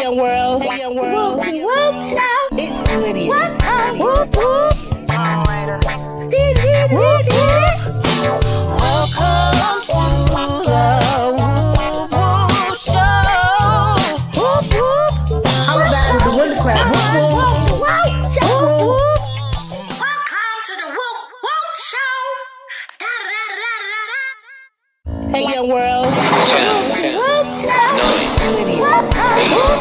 Youngworld. Hey, Youngworld. Woop Woop Show. It's Lydia. Woop Woop. Woop Woop. Welcome to the Woop Woop Show. Woop Woop. How about with the winter crab? Woop Woop. Woop Woop. Welcome to the Woop Woop Show. Hey, Youngworld. 10, 9, 8, 7, 6, 5, 4, 3, 2, 1,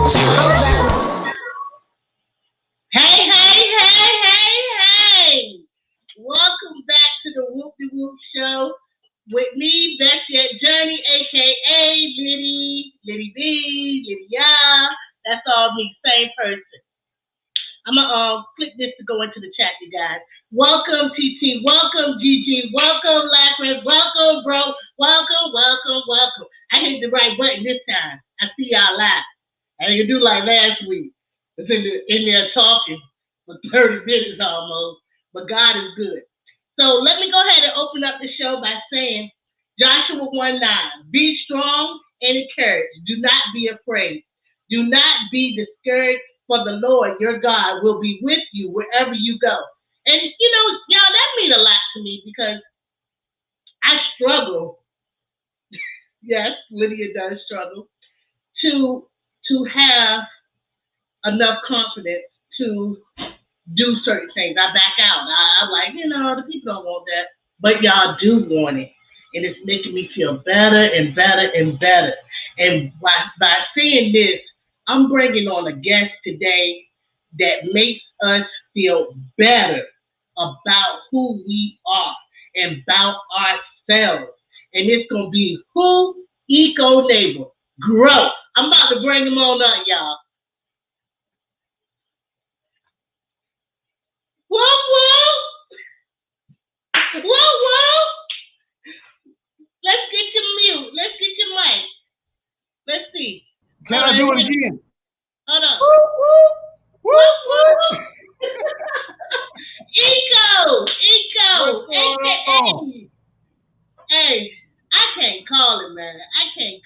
0. Hey. Welcome back to the Woop Woop Show with me, Bestyet Journey, a.k.a. Liddy B, Lydia. That's all me, same person. I'm going to click this to go into the chat, you guys. Welcome, TT. Welcome, GG. Welcome, Lachlan. Welcome, bro. Welcome. I hit the right button this time. I see y'all live. I didn't do like last week. It's in there talking for 30 minutes almost. But God is good. So let me go ahead and open up the show by saying, Joshua 1:9, be strong and encouraged. Do not be afraid. Do not be discouraged, for the Lord your God will be with you wherever you go. And you know, y'all, that means a lot to me because I struggle. Yes, Lydia does struggle to have enough confidence to do certain things. I back out. I'm like, the people don't want that, but y'all do want it, and it's making me feel better and better and better. And by saying this, I'm bringing on a guest today that makes us feel better about who we are and about ourselves. And it's going to be Who Eco Neighbor Grow. I'm about to bring him on up, y'all. Whoa. Let's get your mute. Let's get your mic. Let's see. Can I do it again? Hold on. Whoop. Eco. What's going on? Hey, I can't call it, man. I cannot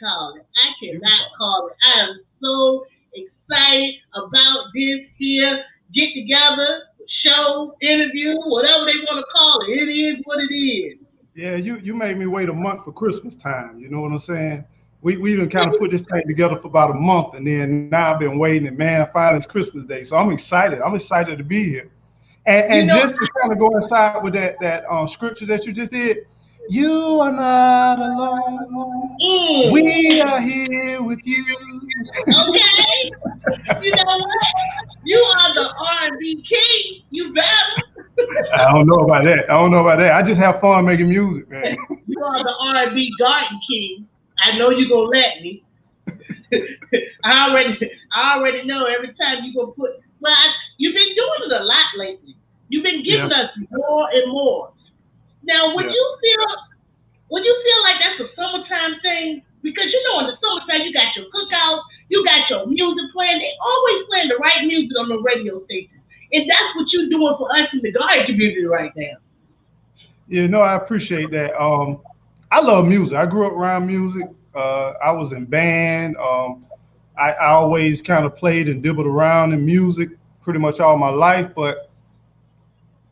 call it. I am so excited about this here get together, show, interview, whatever they want to call it. It is what it is. Yeah, you made me wait a month for Christmas time. You know what I'm saying? We done kind of put this thing together for about a month, and then now I've been waiting, and man, finally it's Christmas Day. So I'm excited. I'm excited to be here. And just to kind of go inside with that scripture that you just did, you are not alone. We are here with you. Okay. You know what? You are the R&B king. You better. I don't know about that. I just have fun making music, man. You are the R&B garden king. I know you're going to let me. I already know every time you're going to put, you've been doing it a lot lately. You've been giving us more and more. Now, would you feel like that's a summertime thing? Because in the summertime, you got your cookouts, you got your music playing. They always playing the right music on the radio station. And that's what you're doing for us in the garden community right now. Yeah, no, I appreciate that. I love music. I grew up around music. I was in band. I always kind of played and dibbled around in music pretty much all my life, but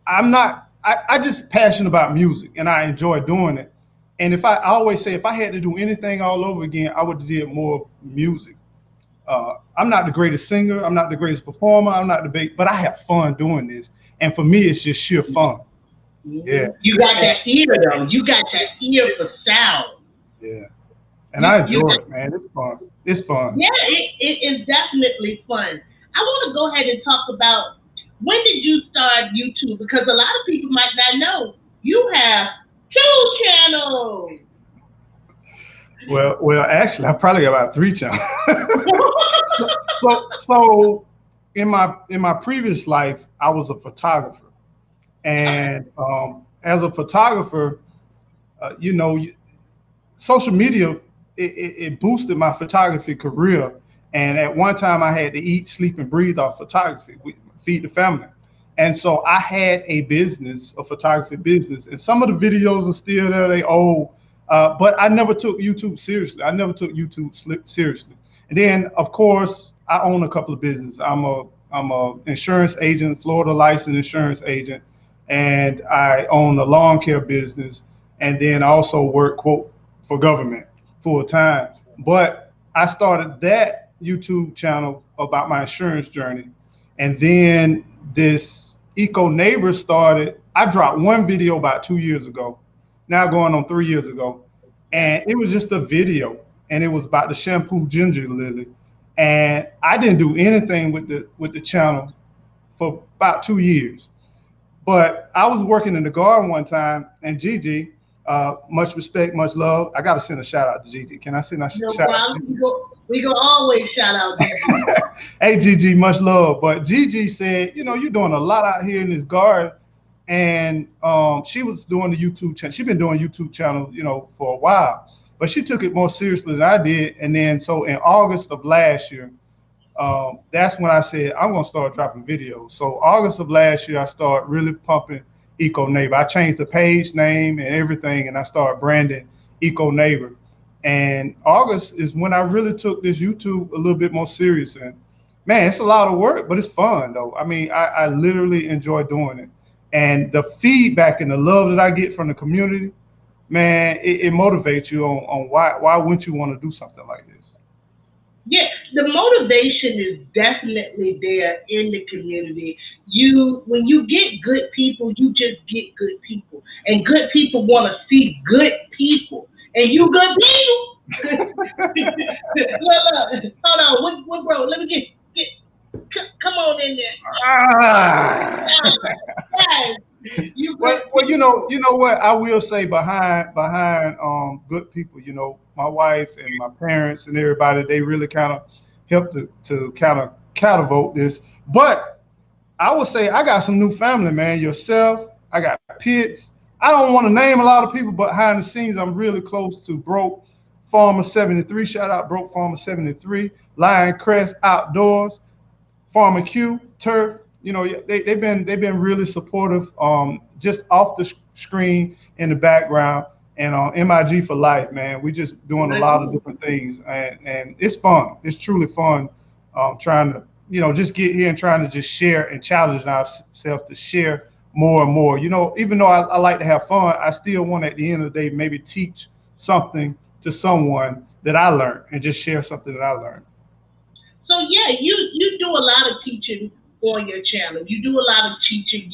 I just passionate about music and I enjoy doing it. And I always say, if I had to do anything all over again, I would have did more of music. I'm not the greatest singer. I'm not the greatest performer. I'm not but I have fun doing this. And for me, it's just sheer fun. Yeah. You got that ear, though. You got that ear for sound. Yeah. And I enjoy it, man. It's fun. Yeah, it is definitely fun. I want to go ahead and talk about, when did you start YouTube? Because a lot of people might not know you have 2 channels. Well, actually, I probably got about 3 channels. so in my previous life, I was a photographer, and as a photographer, social media it boosted my photography career. And at one time, I had to eat, sleep, and breathe off photography, feed the family. And so I had a business, a photography business, and some of the videos are still there. They old, but I never took YouTube seriously. I never took YouTube seriously. And then, of course, I own a couple of businesses. I'm a insurance agent, Florida licensed insurance agent, and I own a lawn care business, and then I also work, quote, for government full time. But I started that YouTube channel about my insurance journey, and then this Eco Neighbor started. I dropped one video about 2 years ago, now going on 3 years ago, and it was just a video, and it was about the shampoo ginger lily, and I didn't do anything with the channel for about 2 years. But I was working in the garden one time, and Gigi, much respect, much love. I got to send a shout out to Gigi. Can I send a shout out? We go always shout out Gigi. Hey, Gigi, much love. But Gigi said, you know, you're doing a lot out here in this garden. And she was doing the YouTube channel. She's been doing YouTube channel, you know, for a while. But she took it more seriously than I did. And then so in August of last year, that's when I said, I'm going to start dropping videos. So August of last year, I started really pumping Eco Neighbor. I changed the page name and everything, and I started branding Eco Neighbor. And August is when I really took this YouTube a little bit more serious. And man, it's a lot of work, but it's fun though. I mean, I literally enjoy doing it. And the feedback and the love that I get from the community, man, it motivates you on why wouldn't you want to do something like this? Yeah, the motivation is definitely there in the community. When you get good people, you just get good people. And good people want to see good people. And you good people. Look, hold on, what bro? Let me get come on in there. Well, you know what I will say behind good people, you know, my wife and my parents and everybody, they really kind of helped to kind of catapult this. But I would say I got some new family, man. Yourself, I got Pitts. I don't want to name a lot of people, but behind the scenes, I'm really close to Broke Farmer 73. Shout out Broke Farmer 73, Lion Crest Outdoors, Farmer Q, Turf. You know, they've been really supportive, just off the screen in the background, and MIG for life, man. We just doing a lot of different things, and it's fun. It's truly fun, trying to, you know, just get here and trying to just share and challenge ourselves to share more and more. You know, even though I like to have fun, I still want at the end of the day maybe teach something to someone that I learned and just share something that I learned. So yeah, you do a lot of teaching on your channel. You do a lot of teaching.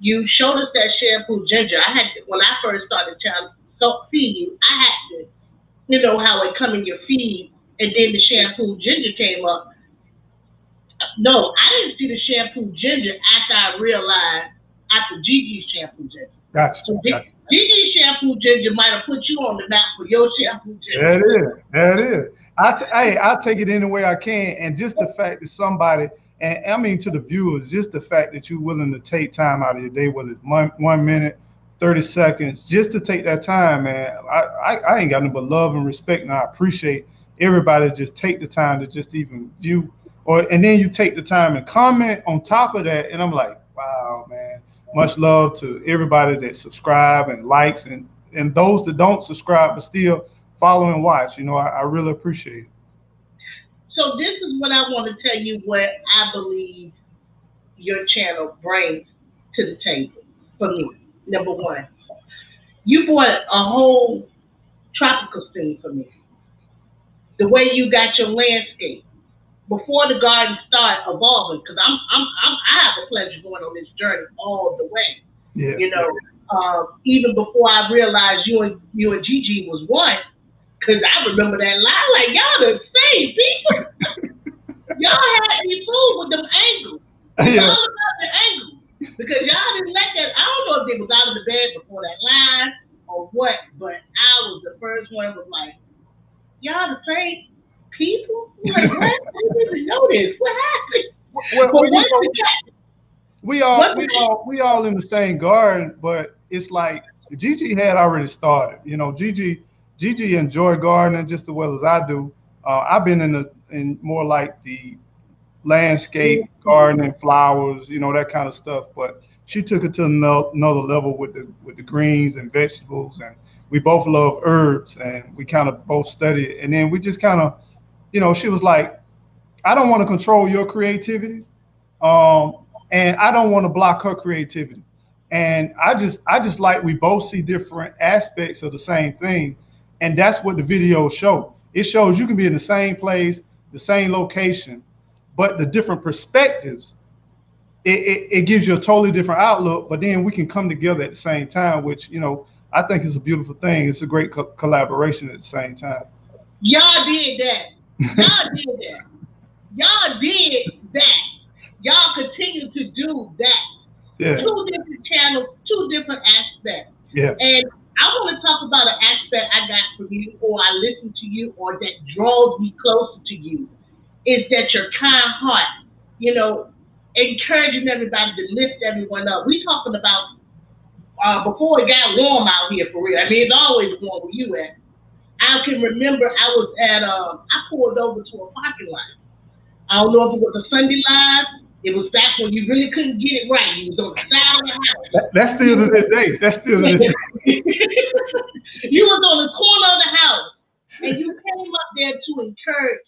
You showed us that shampoo ginger. I had to, when I first started feeding you, I had to, you know, how it come in your feed, and then the shampoo ginger came up. No, I didn't see the shampoo ginger after I realized after Gigi's shampoo ginger. Gotcha. So Gigi's shampoo ginger might have put you on the map for your shampoo ginger. That is. I'll take it any way I can, and just the fact that somebody, and I mean to the viewers, just the fact that you're willing to take time out of your day, whether it's 1 minute, 30 seconds, just to take that time, man. I ain't got nothing but love and respect, and I appreciate everybody just take the time to just even view, and then you take the time and comment on top of that, and I'm like, wow, man. Much love to everybody that subscribe and likes, and those that don't subscribe but still follow and watch. You know, I really appreciate it. So this is what I want to tell you, what I believe your channel brings to the table for me. Number one, you brought a whole tropical scene for me. The way you got your landscape before the garden started evolving, because I have a pleasure going on this journey all the way. Yeah. You know, even before I realized you and Gigi was one, because I remember that line, like, y'all the same people. Y'all had me fooled with them angles. It's all about the angles. Because y'all didn't let that, I don't know if they was out of the bed before that line or what, but I was the first one was like, y'all the same people? Like, what? I didn't even know this. What happened? Well, you know, we all in the same garden, but it's like Gigi had already started. You know, Gigi enjoy gardening just as well as I do. I've been in more like the landscape, gardening, flowers, that kind of stuff. But she took it to another level with the greens and vegetables, and we both love herbs, and we kind of both study it. And then we just kind of, she was like, I don't want to control your creativity, and I don't want to block her creativity. And I just like we both see different aspects of the same thing, and that's what the video show. It shows you can be in the same place, the same location, but the different perspectives. It gives you a totally different outlook, but then we can come together at the same time, which I think is a beautiful thing. It's a great collaboration at the same time. Y'all did that. Y'all did that. Y'all did that. Y'all continue to do that. Yeah. 2 different channels, 2 different aspects. Yeah. And I want to talk about an aspect I got from you, or I listened to you, or that draws me closer to you, is that your kind heart, encouraging everybody to lift everyone up. We talking about before it got warm out here for real. I mean, it's always warm where you at. I can remember I was at I pulled over to a parking lot. I don't know if it was a Sunday Live. It was back when you really couldn't get it right. You was on the side of the house. That's still to this day. That's still to this day. You was on the corner of the house, and you came up there to encourage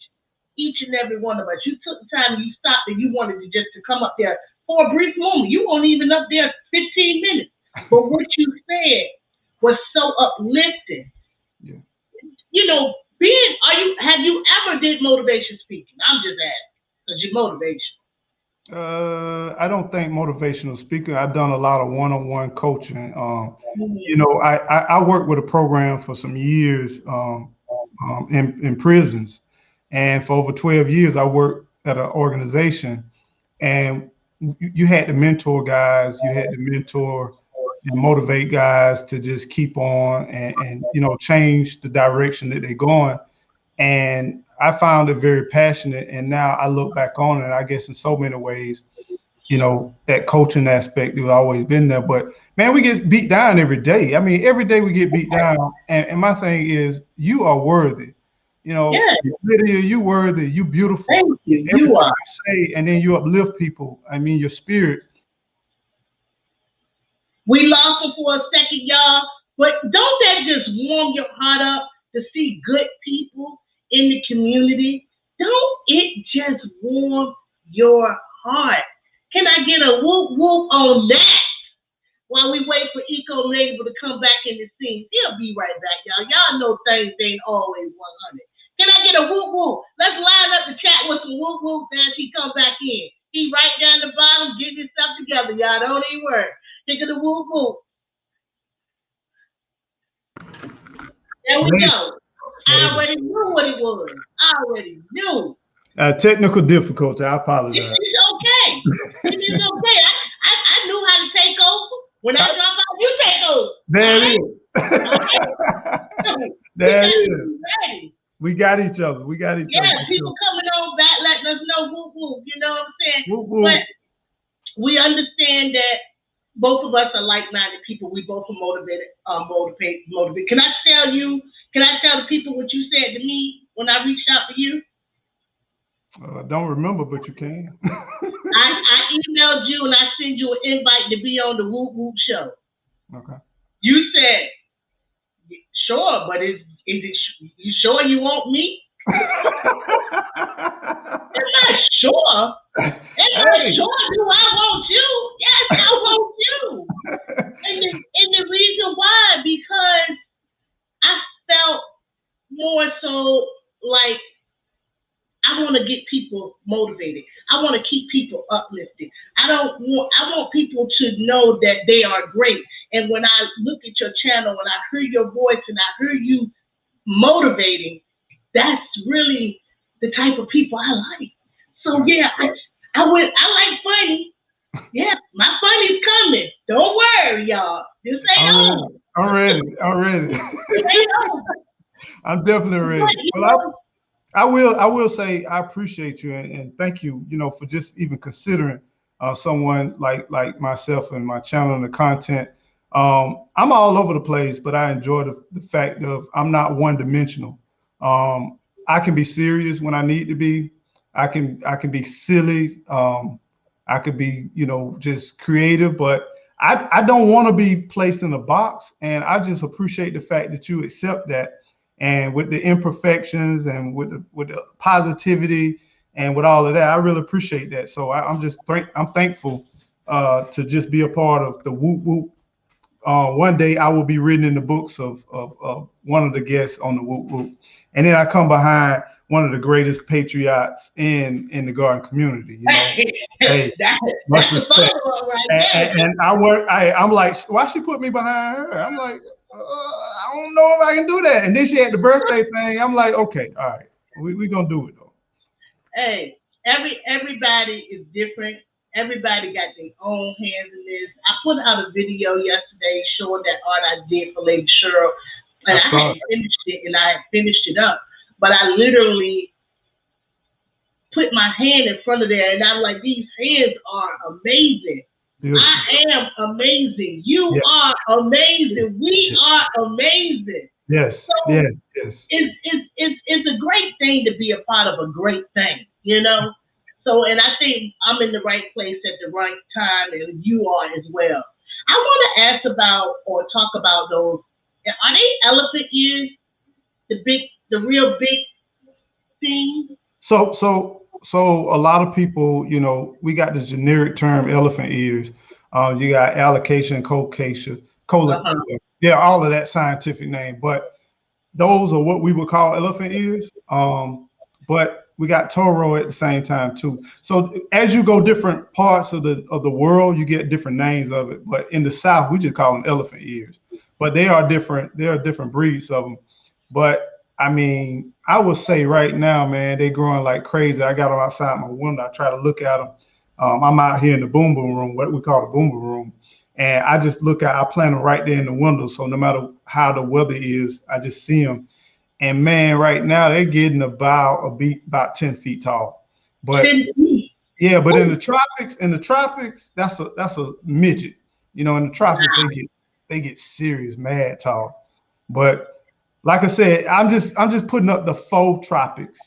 each and every one of us. You took the time, you stopped, and you wanted to come up there for a brief moment. You weren't even up there 15 minutes. But what you said was so uplifting. Yeah. Have you ever did motivation speaking? I'm just asking, because you're motivation. I don't think motivational speaking. I've done a lot of one-on-one coaching. I worked with a program for some years in prisons, and for over 12 years, I worked at an organization, and you had to mentor guys, you had to mentor and motivate guys to just keep on and change the direction that they're going. And I found it very passionate, and now I look back on it, I guess in so many ways, that coaching aspect has always been there. But man, we get beat down every day. I mean, every day we get beat down. And my thing is, you are worthy. Lydia, you worthy, you beautiful. Thank you. Everything You are. you say, and then you uplift people. I mean, your spirit. We lost it for a second, y'all. But don't that just warm your heart up to see good people in the community? Don't it just warm your heart? Can I get a whoop whoop on that? While we wait for Eco Label to come back in the scene. He'll be right back, y'all. Y'all know things ain't always 100. Can I get a whoop whoop? Let's line up the chat with some whoop whoops as he come back in. He right down the bottom, getting his stuff together, y'all. Don't even worry. Think of the whoop whoop. There we go. I already knew what it was. I already knew. Technical difficulty. I apologize. It's okay. It is okay. I knew how to take over. When I drop out, you take over. There it is. There it is. Ready. We got each other. We got each other. Yeah, people coming on back letting us know whoop whoop. You know what I'm saying? Whoop whoop. But we understand that both of us are like-minded people. We both are motivated. Can I tell the people what you said to me when I reached out to you? Don't remember, but you can. I emailed you and I sent you an invite to be on the Woop Woop Show. Okay. You said, sure, but is it you sure you want me? I'm not sure. Sure do I want you? Yes, I want you. And the reason why, because I felt more so like I want to get people motivated. I want to keep people uplifted. I want people to know that they are great. And when I look at your channel, when I hear your voice and I hear you motivating, that's really the type of people I like. So yeah, I like funny. Yeah, my funny's coming. Don't worry, y'all. This ain't over. I'm ready. I'm definitely ready. Well, I will say I appreciate you and thank you, for just even considering someone like myself and my channel and the content. I'm all over the place, but I enjoy the fact of I'm not one-dimensional. I can be serious when I need to be. I can be silly. I could be, just creative, but I don't want to be placed in a box. And I just appreciate the fact that you accept that. And with the imperfections and with the positivity and with all of that, I really appreciate that. So I'm thankful to just be a part of the Woop Woop. One day I will be written in the books of one of the guests on the Woop Woop, and then I come behind one of the greatest patriots in the garden community. Hey, much respect. And I'm like, why she put me behind her? I'm like, I don't know if I can do that. And then she had the birthday thing. I'm like, okay, all right, we gonna do it though. Hey, everybody is different. Everybody got their own hands in this. I put out a video yesterday showing that art I did for Lady Cheryl, and I had finished it up. But I literally put my hand in front of there, and I'm like, these hands are amazing. Beautiful. I am amazing. You are amazing. We are amazing. Yes. So yes. It's a great thing to be a part of a great thing, So, and I think I'm in the right place at the right time, and you are as well. I want to ask about or talk about those. Are they elephant ears? The real big thing? So a lot of people, we got the generic term elephant ears. You got alocasia, colocasia, yeah, all of that scientific name. But those are what we would call elephant ears. But we got Toro at the same time too. So as you go different parts of the world, you get different names of it. But in the South, we just call them elephant ears. But they are different. There are different breeds of them. But I mean, I would say right now, man, they're growing like crazy. I got them outside my window. I try to look at them. I'm out here in the boom boom room, what we call the boom boom room. And I just I plant them right there in the window. So no matter how the weather is, I just see them. And man, right now they're getting about 10 feet tall. But yeah, but in the tropics, that's a midget. In the tropics, they get serious mad tall. But like I said, I'm just putting up the faux tropics.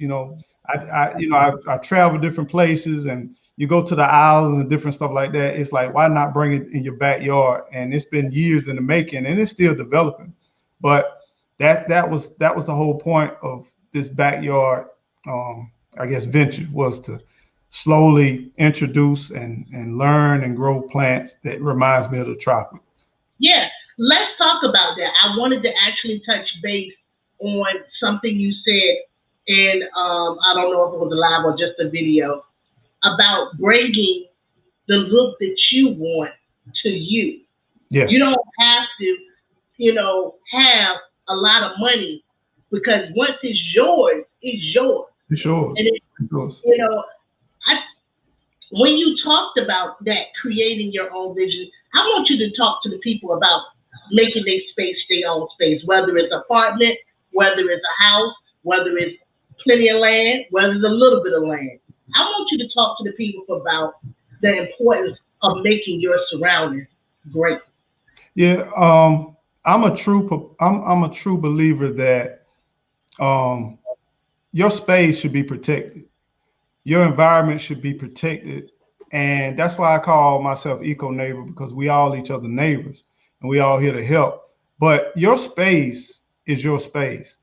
I travel different places, and you go to the islands and different stuff like that. It's like, why not bring it in your backyard? And it's been years in the making, and it's still developing. But that was the whole point of this backyard, I guess, venture, was to slowly introduce and learn and grow plants that reminds me of the tropics. Yeah, let's talk about that. I wanted to actually touch base on something you said in, I don't know if it was a live or just a video, about bringing the look that you want to you. Yeah. You don't have to, have a lot of money, because once it's yours, it's yours. It's yours. And when you talked about that, creating your own vision, I want you to talk to the people about making their space their own space, whether it's an apartment, whether it's a house, whether it's plenty of land, whether it's a little bit of land. I want you to talk to the people about the importance of making your surroundings great. Yeah, I'm a true believer that your space should be protected. Your environment should be protected. And that's why I call myself Eco Neighbor, because we all each other neighbors and we all here to help. But your space is your space.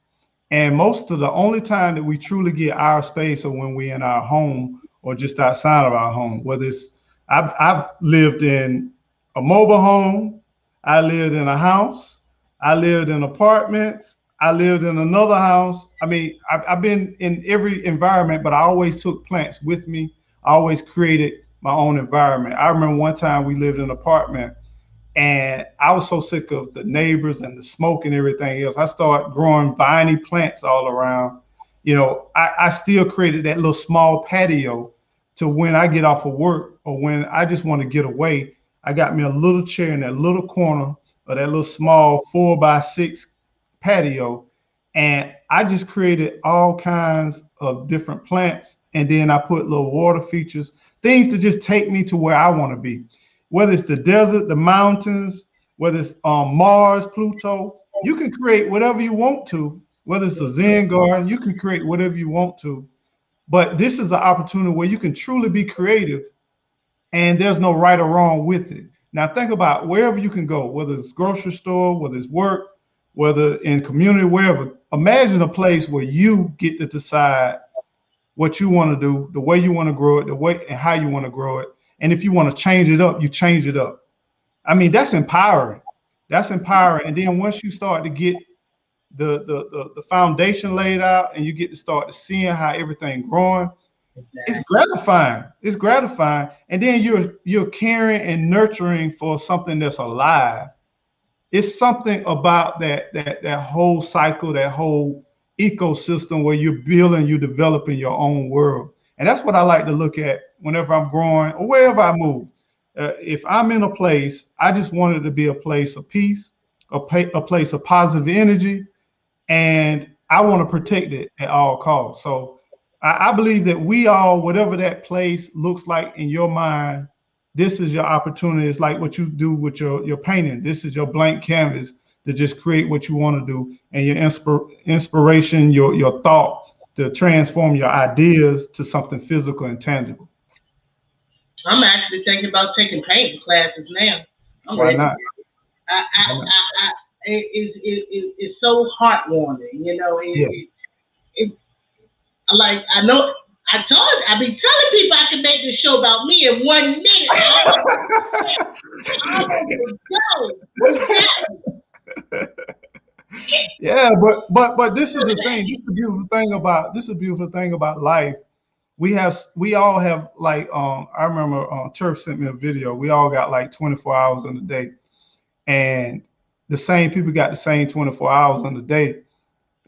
And most of the only time that we truly get our space are when we're in our home or just outside of our home. Whether it's, I've lived in a mobile home, I lived in a house, I lived in apartments, I lived in another house. I mean, I've been in every environment, but I always took plants with me. I always created my own environment. I remember one time we lived in an apartment, and I was so sick of the neighbors and the smoke and everything else. I started growing viney plants all around. I still created that little small patio to when I get off of work or when I just want to get away. I got me a little chair in that little corner of that little small 4x6 patio. And I just created all kinds of different plants. And then I put little water features, things to just take me to where I want to be. Whether it's the desert, the mountains, whether it's Mars, Pluto, you can create whatever you want to. Whether it's a Zen garden, you can create whatever you want to. But this is an opportunity where you can truly be creative, and there's no right or wrong with it. Now think about wherever you can go, whether it's grocery store, whether it's work, whether in community, wherever. Imagine a place where you get to decide what you want to do, the way you want to grow it, the way and how you want to grow it. And if you want to change it up, you change it up. I mean, that's empowering. That's empowering. And then once you start to get the foundation laid out, and you get to start to seeing how everything growing, it's gratifying. It's gratifying. And then you're caring and nurturing for something that's alive. It's something about that whole cycle, that whole ecosystem where you're building, you're developing your own world. And that's what I like to look at whenever I'm growing or wherever I move. If I'm in a place, I just want it to be a place of peace, a place of positive energy, and I want to protect it at all costs. So I believe that we all, whatever that place looks like in your mind, this is your opportunity. It's like what you do with your painting. This is your blank canvas to just create what you want to do, and your inspiration, your thought to transform your ideas to something physical and tangible. I'm actually thinking about taking painting classes now. Why not? It's so heartwarming, you know. Like I know I've been telling people I can make this show about me in 1 minute. Yeah, but this is the thing. This is the beautiful thing about life. We all have like I remember Turf sent me a video. We all got like 24 hours in the day, and the same people got the same 24 hours in the day.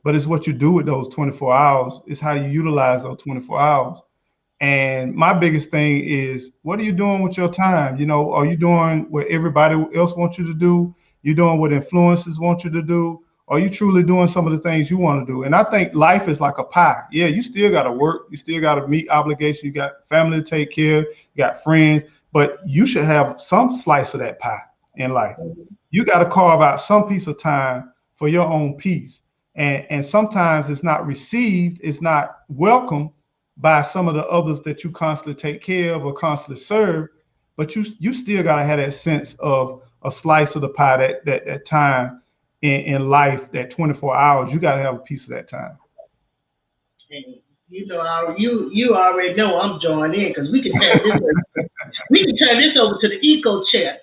But it's what you do with those 24 hours. It's how you utilize those 24 hours. And my biggest thing is, what are you doing with your time? You know, are you doing what everybody else wants you to do? You doing what influencers want you to do? Are you truly doing some of the things you want to do? And I think life is like a pie. Yeah, you still got to work. You still got to meet obligations. You got family to take care of. You got friends. But you should have some slice of that pie in life. You got to carve out some piece of time for your own peace. And sometimes it's not received, it's not welcomed by some of the others that you constantly take care of or constantly serve, but you still gotta have that sense of a slice of the pie, that time in life, that 24 hours, you gotta have a piece of that time. And you know, you already know I'm joining in, because we can turn this over to the eco chair.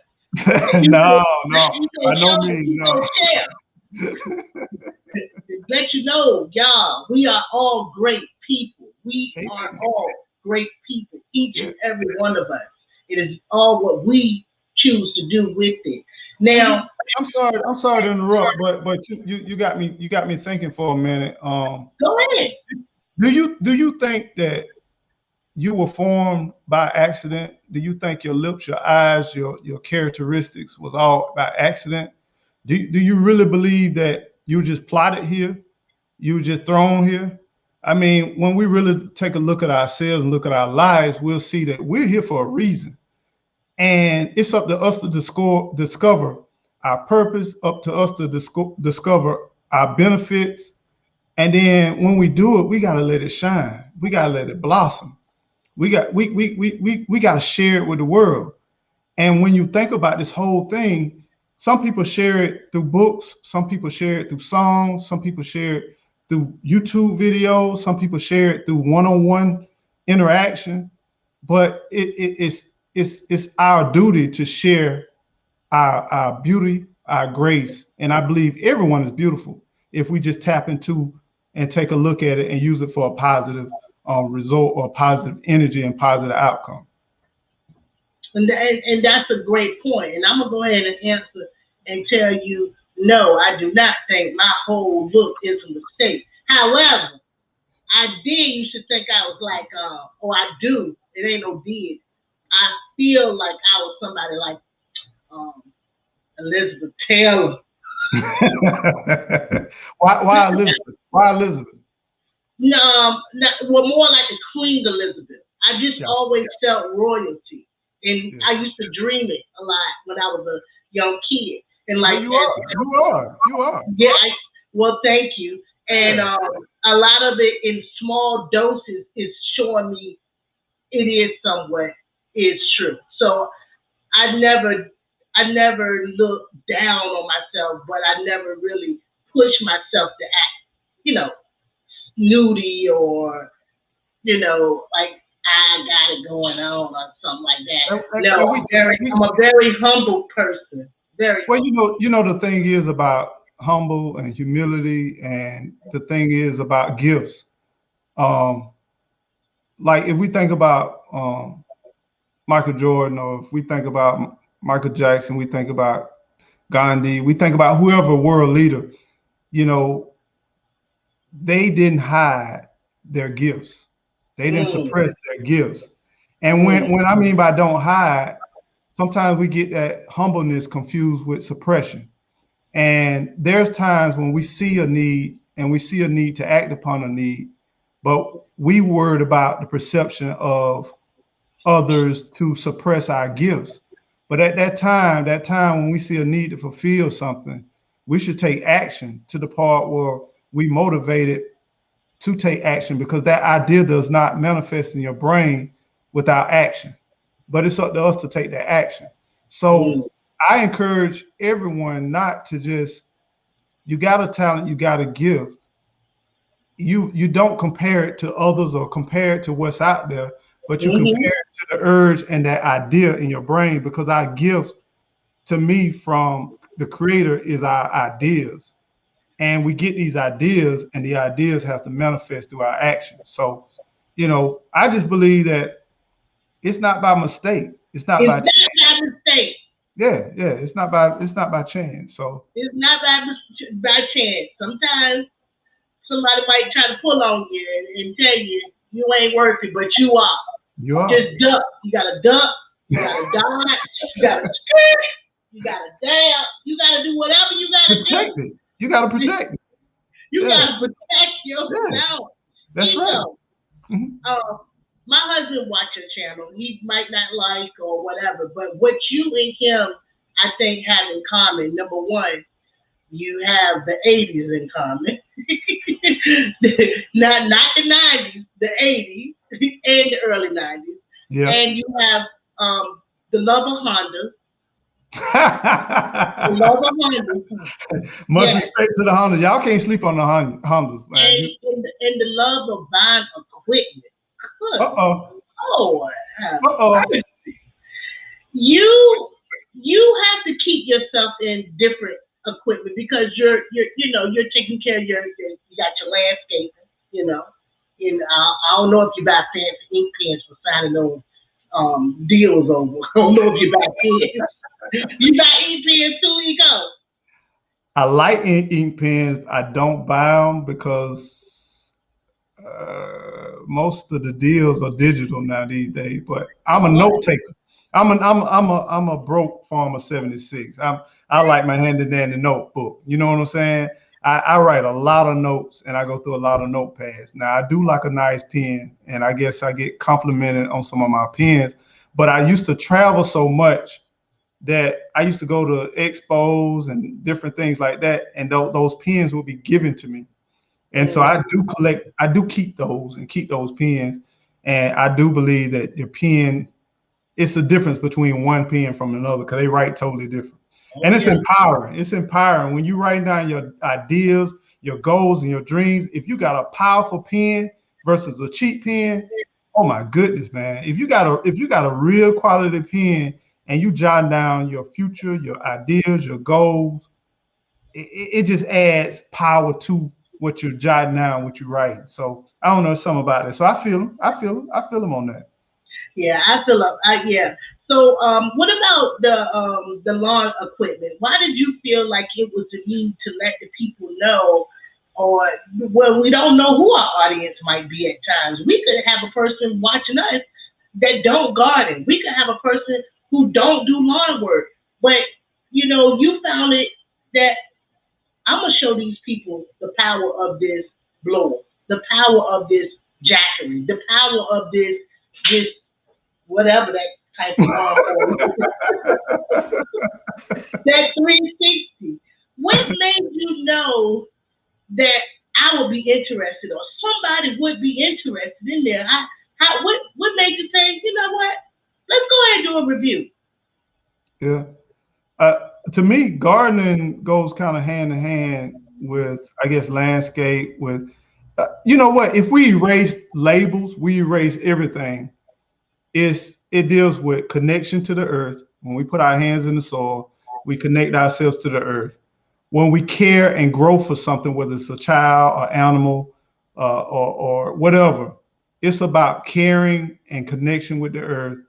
No, by no means, no. Let you know, y'all, we are all great people. We are all great people, each and every one of us. It is all what we choose to do with it. Now, I'm sorry to interrupt, but you got me thinking for a minute. Go ahead. Do you think that you were formed by accident? Do you think your lips, your eyes, your characteristics was all by accident? Do you really believe that you just plotted here? You were just thrown here? I mean, when we really take a look at ourselves and look at our lives, we'll see that we're here for a reason. And it's up to us to discover our purpose, up to us to discover our benefits. And then when we do it, we got to let it shine. We got to let it blossom. We got to share it with the world. And when you think about this whole thing, some people share it through books, some people share it through songs, some people share it through YouTube videos, some people share it through one-on-one interaction. But it's our duty to share our beauty, our grace. And I believe everyone is beautiful if we just tap into and take a look at it and use it for a positive result or positive energy and positive outcome. And that's a great point. And I'm going to go ahead and answer and tell you, no, I do not think my whole look is a mistake. However, I used to think I was like, I do. It ain't no did. I feel like I was somebody like Elizabeth Taylor. Why Elizabeth? Why Elizabeth? No, well, more like a Queen Elizabeth. I just always felt royalty. And I used to dream it a lot when I was a young kid. And like you are. Yeah. Well, thank you. And a lot of it in small doses is showing me it is somewhat is true. So I never looked down on myself, but I never really pushed myself to act, snooty or, like I got it going on or something like that. No, I'm a very humble person. Very well, humble. the thing is about humble and humility, and the thing is about gifts. Um, like if we think about Michael Jordan, or if we think about Michael Jackson, we think about Gandhi, we think about whoever world leader, they didn't hide their gifts. They didn't suppress their gifts. And when I mean by don't hide, sometimes we get that humbleness confused with suppression. And there's times when we see a need and we see a need to act upon a need, but we worried about the perception of others to suppress our gifts. But at that time when we see a need to fulfill something, we should take action to the part where we motivated to take action, because that idea does not manifest in your brain without action. But it's up to us to take that action. So I encourage everyone not to just, you got a talent, you got a gift. You don't compare it to others or compare it to what's out there, but you compare it to the urge and that idea in your brain, because our gifts, to me, from the creator, is our ideas. And we get these ideas, and the ideas have to manifest through our actions. So, I just believe that it's not by mistake. It's not by chance. Not by mistake. Yeah, it's not by chance. So it's not by chance. Sometimes somebody might try to pull on you and tell you ain't worth it, but you are. You are. Just duck. You gotta duck. You gotta dodge. You gotta skirt. You gotta dab. You gotta do whatever you gotta protect do. It. You gotta protect it. You gotta protect yourself. Yeah. That's right. My husband watches your channel. He might not like or whatever, but what you and him, I think, have in common. Number one, you have the 80s in common. not the 90s, the 80s and the early 90s. Yeah. And you have the love of Honda. The love of Honda. Much respect to the Honda. Y'all can't sleep on the Hondas, man. And the love of buying equipment. Uh-oh. You have to keep yourself in different equipment, because you're taking care of you got your landscaping, and I don't know if you buy fancy ink pens for signing those deals over. I don't know if you buy pens. You buy ink pens too, Ego? I like ink pens. I don't buy them because most of the deals are digital now these days. But I'm a note taker. I'm a broke farmer 76. I like my handy dandy notebook. You know what I'm saying? I write a lot of notes, and I go through a lot of notepads. Now I do like a nice pen, and I guess I get complimented on some of my pens. But I used to travel so much that I used to go to expos and different things like that, and those pens would be given to me. And so I do keep those pens. And I do believe that your pen, it's a difference between one pen from another, because they write totally different. And it's empowering. It's empowering when you write down your ideas, your goals, and your dreams. If you got a powerful pen versus a cheap pen, oh my goodness, man. If you got a real quality pen and you jot down your future, your ideas, your goals, it just adds power to what you're jotting down, what you're writing. So I don't know, something about it. So I feel them on that. Yeah, I feel up. Yeah. So what about the lawn equipment? Why did you feel like it was the need to let the people know, or well, we don't know who our audience might be at times. We could have a person watching us that don't garden. We could have a person who don't do lawn work. But you found it that I'm gonna show these people the power of this blower, the power of this jackery, the power of this whatever that type of that 360. What made you know that I would be interested, or somebody would be interested in there? what made you say, you know what? Let's go ahead and do a review. Yeah. To me, gardening goes kind of hand in hand with, I guess, landscape. With, you know what? If we erase labels, we erase everything. It deals with connection to the earth. When we put our hands in the soil, we connect ourselves to the earth. When we care and grow for something, whether it's a child or animal or whatever, it's about caring and connection with the earth.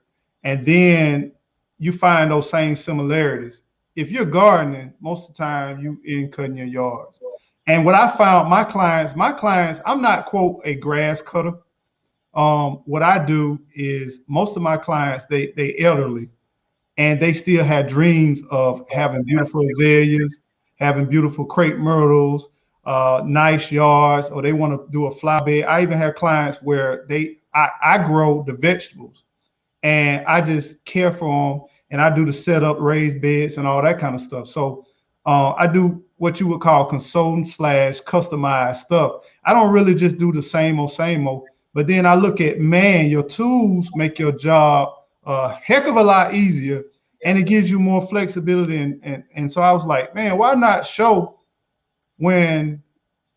And then you find those same similarities. If you're gardening, most of the time you in cutting your yards. And what I found, my clients, I'm not, quote, a grass cutter. What I do is most of my clients, they elderly, and they still have dreams of having beautiful azaleas, having beautiful crepe myrtles, nice yards, or they want to do a flower bed. I even have clients where I grow the vegetables and I just care for them, and I do the setup, raised beds, and all that kind of stuff. So I do what you would call consultant / customized stuff. I don't really just do the same old, but then I look at, man, your tools make your job a heck of a lot easier, and it gives you more flexibility. And so I was like, man, why not show when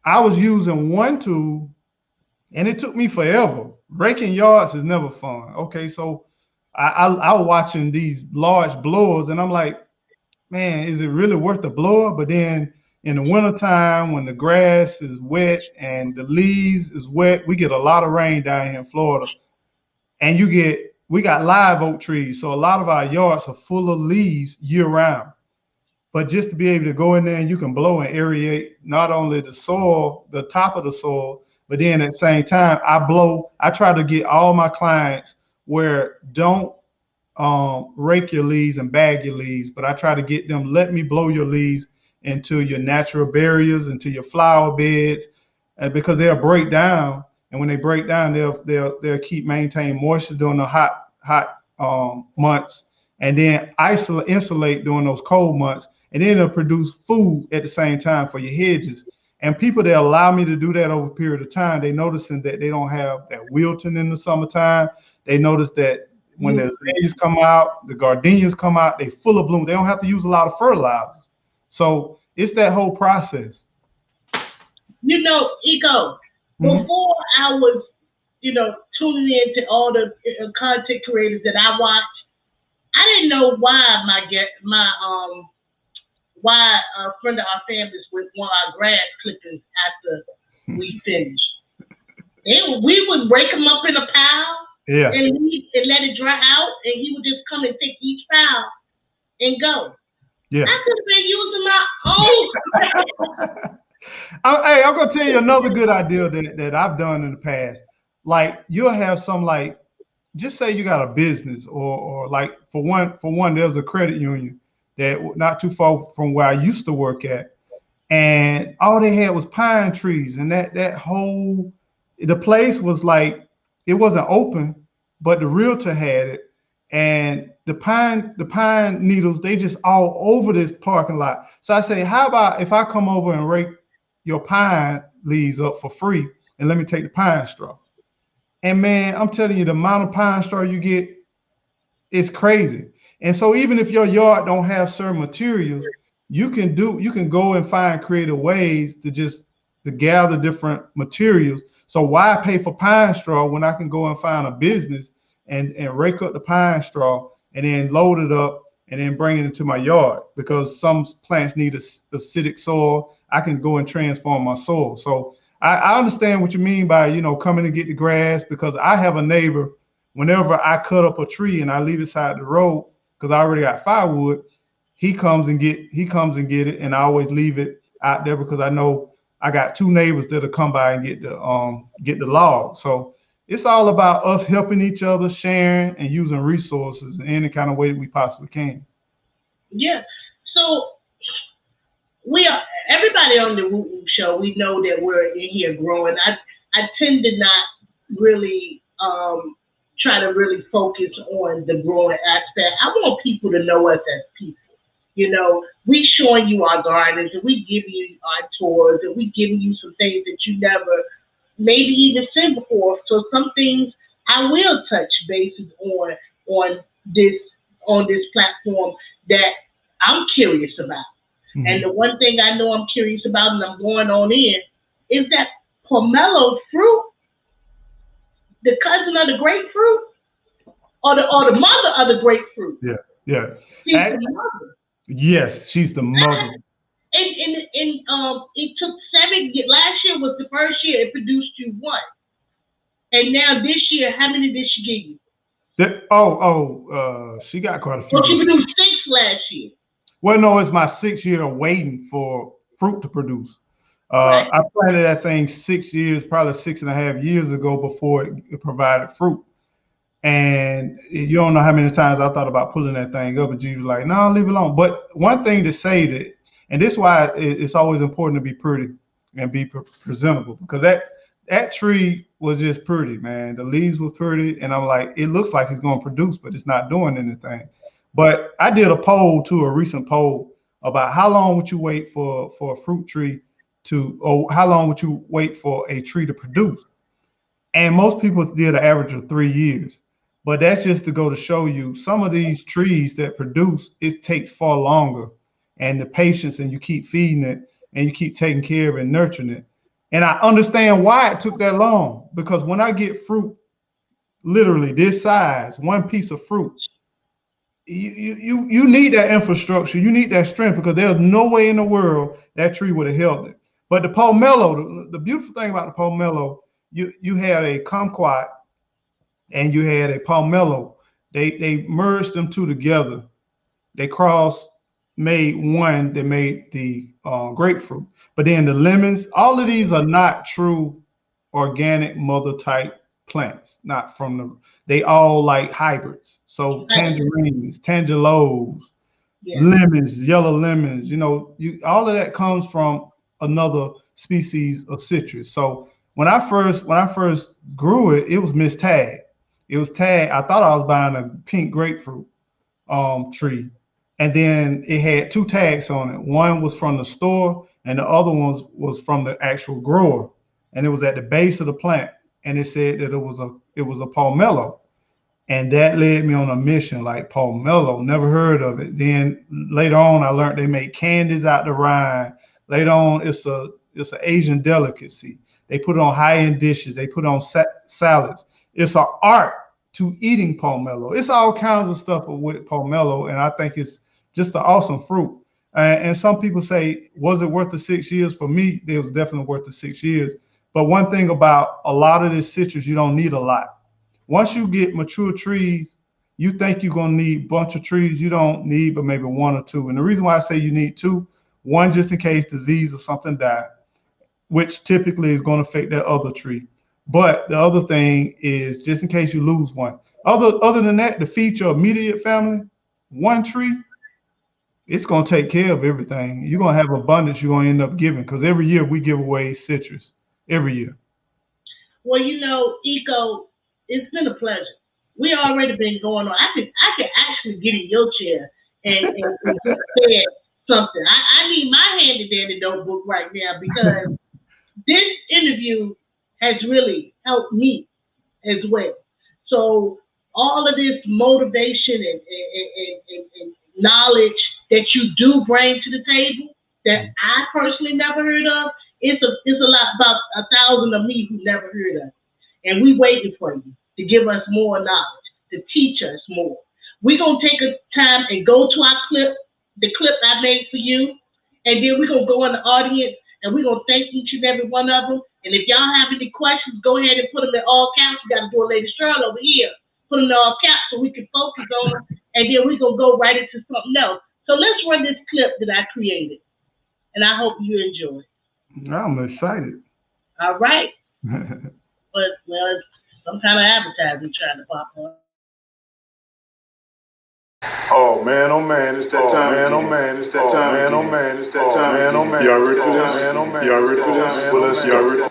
I was using one tool and it took me forever. Raking yards is never fun. Okay, so I was watching these large blowers and I'm like, man, is it really worth the blower? But then in the wintertime, when the grass is wet and the leaves is wet, we get a lot of rain down here in Florida. And we got live oak trees. So a lot of our yards are full of leaves year round. But just to be able to go in there and you can blow and aerate not only the soil, the top of the soil, but then at the same time, I try to get all my clients where don't rake your leaves and bag your leaves, but I try to get them, let me blow your leaves into your natural barriers, into your flower beds, because they'll break down. And when they break down, they'll keep maintain moisture during the hot months, and then insulate during those cold months, and then it'll produce food at the same time for your hedges. And people that allow me to do that over a period of time, they noticing that they don't have that wilting in the summertime. They notice that when the azaleas come out, the gardenias come out, they full of bloom. They don't have to use a lot of fertilizers. So it's that whole process. You know, Ego, before I was, tuning in to all the content creators that I watch, I didn't know why why a friend of our families would want our grass clippings after we finished. We would break them up in a pile, and let it dry out, and he would just come and take each pile and go. Yeah. I could have been using my own. Hey, I'm gonna tell you another good idea that I've done in the past. Like, you'll have some, like, just say you got a business, or like for one, there's a credit union that not too far from where I used to work at, and all they had was pine trees, and the place was like, it wasn't open, but the realtor had it, and the pine needles, they just all over this parking lot. So I say, how about if I come over and rake your pine leaves up for free, and let me take the pine straw? And man, I'm telling you, the amount of pine straw you get is crazy. And so even if your yard don't have certain materials, you can go and find creative ways to gather different materials. So why pay for pine straw when I can go and find a business and rake up the pine straw and then load it up and then bring it into my yard? Because some plants need acidic soil. I can go and transform my soil. So I understand what you mean by, coming to get the grass, because I have a neighbor, whenever I cut up a tree and I leave it side the road, because I already got firewood, he comes and get it, and I always leave it out there because I know I got two neighbors that'll come by and get the log. So it's all about us helping each other, sharing, and using resources in any kind of way that we possibly can. Yeah. So everybody on the Woop Woop Show, we know that we're in here growing. I tend to not really try to really focus on the growing aspect. I want people to know us as people. We showing you our gardens, and we give you our tours, and we giving you some things that you never maybe even seen before. So some things I will touch bases on this on this platform that I'm curious about. Mm-hmm. And the one thing I know I'm curious about, and I'm going on in, is that pomelo fruit, the cousin of the grapefruit, or the mother of the grapefruit. Yeah, yeah. She's the mother. Yes, she's the mother. And it took 7 years. Last year was the first year it produced you 1. And now this year, how many did she give you? She got quite a few. Well, she produced 6 last year. Well, no, it's my 6th year waiting for fruit to produce. Right. I planted that thing 6 years, probably 6.5 years ago before it provided fruit. And you don't know how many times I thought about pulling that thing up, and you was like, no, leave it alone. But one thing to say that, and this is why it's always important to be pretty and be presentable, because that tree was just pretty, man. The leaves were pretty, and I'm like, it looks like it's going to produce, but it's not doing anything. But I did a recent poll about how long would you wait for a fruit tree or how long would you wait for a tree to produce? And most people did an average of 3 years. But that's just to go to show you some of these trees that produce, it takes far longer, and the patience, and you keep feeding it, and you keep taking care of it and nurturing it. And I understand why it took that long, because when I get fruit, literally this size, one piece of fruit, you need that infrastructure, you need that strength, because there's no way in the world that tree would have held it. But the pomelo, the beautiful thing about the pomelo, you had a kumquat and you had a pomelo. They merged them two together. They made one that made the grapefruit. But then the lemons, all of these are not true organic mother type plants. Not from they all like hybrids. So tangerines, tangelos, lemons, yellow lemons, all of that comes from another species of citrus. So when I first grew it, it was mistagged. It was tagged. I thought I was buying a pink grapefruit tree. And then it had 2 tags on it. One was from the store and the other one was from the actual grower. And it was at the base of the plant. And it said that it was a pomelo. And that led me on a mission, like pomelo, never heard of it. Then later on, I learned they make candies out the rind. Later on, it's an Asian delicacy. They put it on high-end dishes. They put it on salads. It's an art to eating pomelo. It's all kinds of stuff with pomelo, and I think it's just an awesome fruit. And some people say, was it worth the 6 years? For me, it was definitely worth the 6 years. But one thing about a lot of this citrus, you don't need a lot. Once you get mature trees, you think you're going to need a bunch of trees. You don't need but maybe 1 or 2. And the reason why I say you need 2, one just in case disease or something die, which typically is going to affect that other tree. But the other thing is just in case you lose one. Other than that, to feed your immediate family, 1 tree, it's going to take care of everything. You're going to have abundance you're going to end up giving, because every year we give away citrus. Every year. Well, Eco, it's been a pleasure. We already been going on. I could actually get in your chair and say something. I need my handy dandy notebook right now, because this interview has really helped me as well. So all of this motivation and knowledge that you do bring to the table that I personally never heard of, it's a lot, about 1,000 of me who never heard of it. And we waiting for you to give us more knowledge, to teach us more. We're going to take a time and go to our clip, the clip I made for you, and then we're going to go in the audience and we're going to thank each and every one of them. And if y'all have any questions, go ahead and put them in all caps. We got to do a Lady Strong over here. Put them in all caps so we can focus on them, and then we're going to go right into something else. So let's run this clip that I created, and I hope you enjoy it. I'm excited. All right. Well, it's some kind of advertising trying to pop up. Oh man, it's that time. Man, oh man, it's that time. Man, oh man, it's that time. Man, oh man, y'all ready for this? Y'all ready for this? Well, let's y'all ready.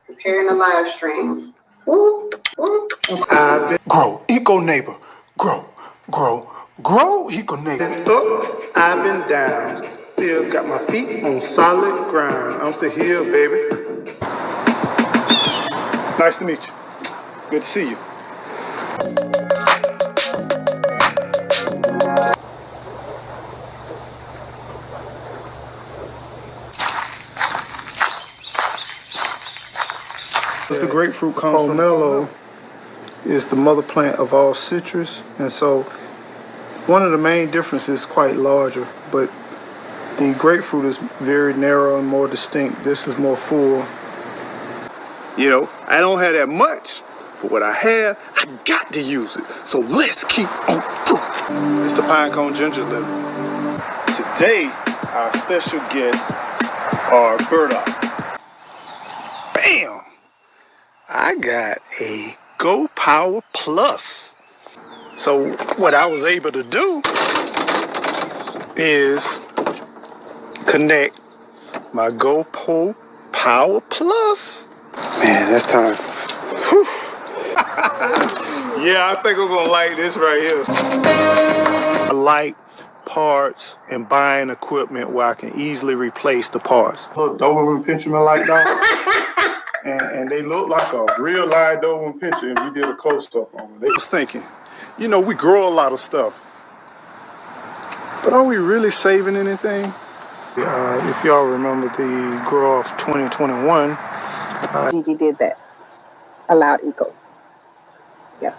Preparing a live stream. Grow, eco neighbor. Grow, eco neighbor. I've been down. here, got my feet on solid ground. I'm still here, baby. Nice to meet you. Good to see you. The grapefruit comes from pomelo is the mother plant of all citrus, and so one of the main differences is quite larger, but the grapefruit is very narrow and more distinct. This is more full. You know, I don't have that much, but what I have, I got to use it. So let's keep on going. It's the pinecone ginger lily. Today, our special guests are burdock. Bam! I got a Go Power Plus. So what I was able to do is connect my Go Power Plus. Man, that's time. Whew. Yeah, I think I'm gonna like this right here. I like parts and buying equipment where I can easily replace the parts. Look, Doberman Pinscherman like that. And they look like a real live Doberman Pinscher if you did a close-up on them. They was thinking, you know, we grow a lot of stuff, but are we really saving anything? If y'all remember the grow off 2021. Gigi did that. Allowed eco. Yeah.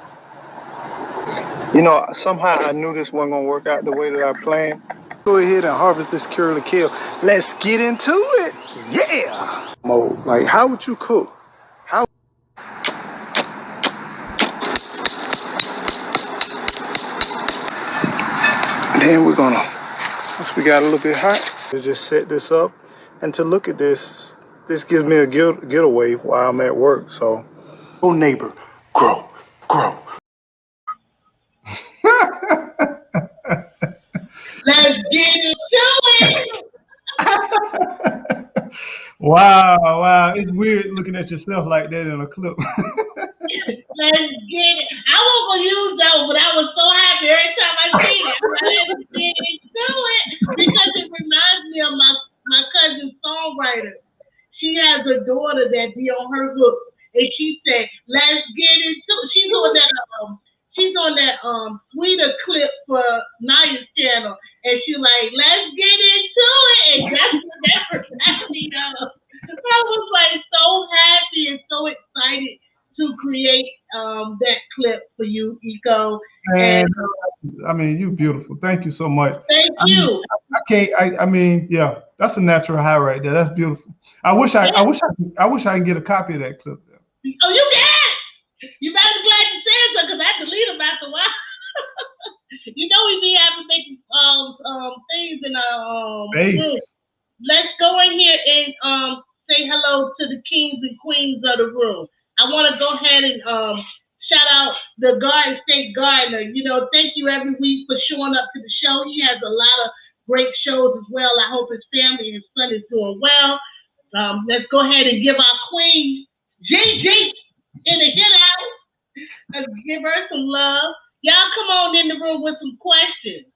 You know, somehow I knew this wasn't gonna work out the way that I planned. Go ahead and harvest this curly kale. Let's get into it. Yeah. Mode. Like, how would you cook? How? And then we're gonna, once we got a little bit hot, to just set this up. And to look at this, this gives me a getaway while I'm at work. So, oh neighbor, grow, grow. Let's get into it. Wow. It's weird looking at yourself like that in a clip. Let's get it. I wasn't gonna use that one, but I was so happy every time I see it. Let's get into it because it reminds me of my cousin's songwriter. She has a daughter that be on her hook, and she said, "Let's get into it." She's on that sweeter clip for Naya's channel, and she like, "Let's get into it," and that's what that reminds me of. I was like so happy and so excited to create that clip for you, Eco. And I mean, you're beautiful. Thank you so much. Thank you. I mean, yeah, that's a natural high right there. That's beautiful. I wish I can get a copy of that clip. Oh, you can. You better be glad you said so, because I delete them after a while. You know we be having making things in our Base. Let's go in here and say hello to the kings and queens of the room. I want to go ahead and shout out the Garden State Gardener. You know, thank you every week for showing up to the show. He has a lot of great shows as well. I hope his family and his son is doing well. Let's go ahead and give our queen, Gigi, in the hit out. Let's give her some love. Y'all come on in the room with some questions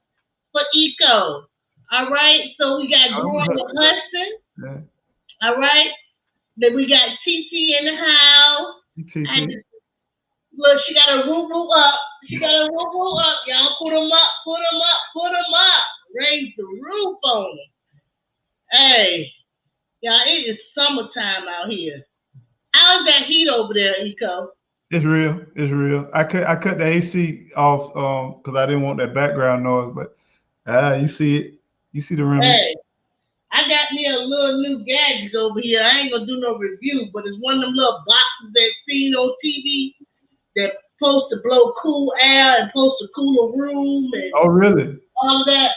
for Eco. All right, so we got Growing with Hudson. Yeah. All right, then we got TT in the house. TT. Look, she got her woo woo up. She got her woo woo up. Y'all put them up, put them up, put them up. Raise the roof on them. Hey, y'all, it is summertime out here. How's that heat over there, Eco? It's real. It's real. I cut the AC off because I didn't want that background noise, but you see it. You see the remnants. Hey, I got me a little new gadget over here. I ain't gonna do no review, but it's one of them little boxes that's seen on TV that's supposed to blow cool air and supposed to cool a room and oh really? All of that.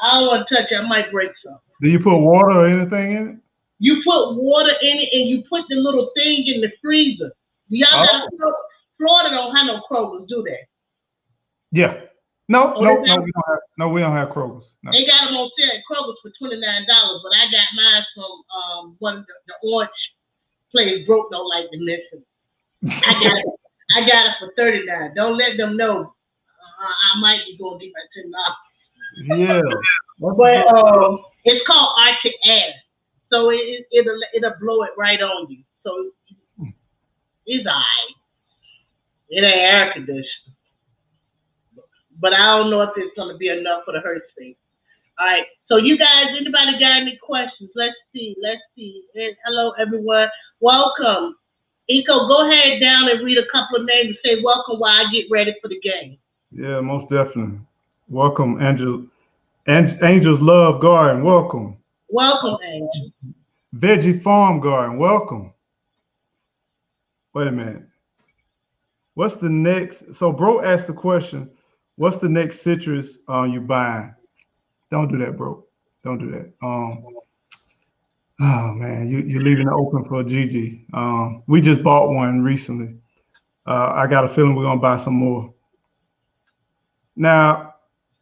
I don't want to touch it. I might break something. Do you put water or anything in it? You put water in it and you put the little thing in the freezer. Y'all got Florida don't have no Kroger's, do they? Yeah. No, we don't have Kroger's. No. They got them on sale at Kroger's for $29, but I got mine from one of the orange place. Broke don't like to listen. I got it for $39. Don't let them know. I might be going to get my $10. Yeah. But It's called Arctic Air. So it'll blow it right on you. So it's alright. It ain't air conditioned. But I don't know if it's gonna be enough for the hurt space. All right. So you guys, anybody got any questions? Let's see. And hello everyone. Welcome. Iko, go ahead down and read a couple of names and say welcome while I get ready for the game. Yeah, most definitely. Welcome, Angel. Angel's Love Garden, welcome. Welcome, Angel. Veggie Farm Garden, welcome. Wait a minute. What's the next? So, bro asked the question, what's the next citrus you buying? Don't do that, bro. Don't do that. Oh man, you're leaving it open for Gigi. We just bought one recently. I got a feeling we're gonna buy some more. Now,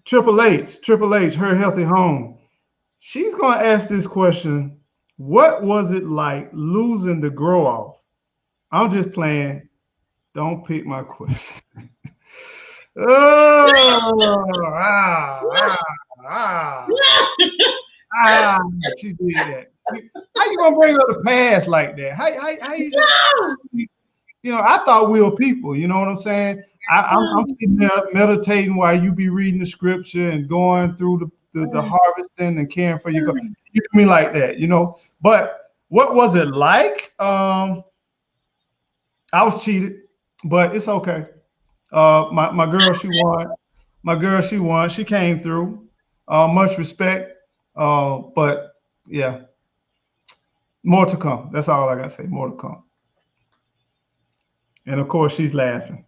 Triple H, her healthy home. She's gonna ask this question: what was it like losing the grow off? I'm just playing. Don't pick my question. She did that. How you gonna bring up the past like that? How you just, I thought we were people, you know what I'm saying? I'm sitting there meditating while you be reading the scripture and going through the harvesting and caring for you. You do me like that, But what was it like? I was cheated, but it's okay. My girl, she won. She came through. Much respect. But yeah, more to come. That's all I gotta say. More to come. And of course, she's laughing.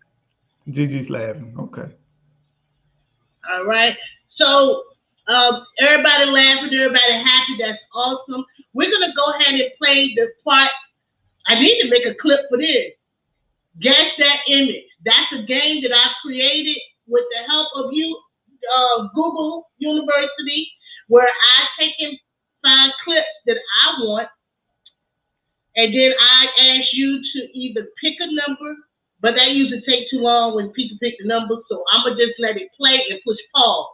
Gigi's laughing. Okay. All right. So everybody laughing, everybody happy. That's awesome. We're gonna go ahead and play the part. I need to make a clip for this. Guess that image. That's a game that I created with the help of you, Google University, where I take and find clips that I want, and then I ask you to either pick a number, but that usually takes too long when people pick the number, so I'm gonna just let it play and push pause,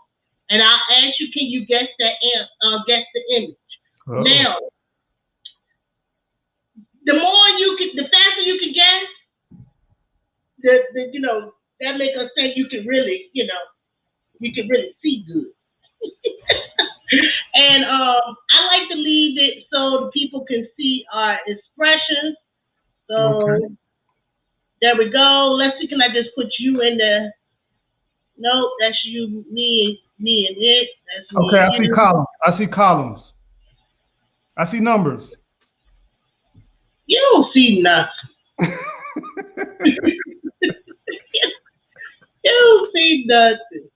and I'll ask you, can you guess guess the image? Uh-oh. Now, the faster you can guess, that makes us think you can really see good. And I like to leave it so the people can see our expressions. So There we go. Let's see, can I just put you in the, nope, that's you, me and it. That's me. Okay, I see columns. I see numbers. You don't see nothing. You don't see nothing.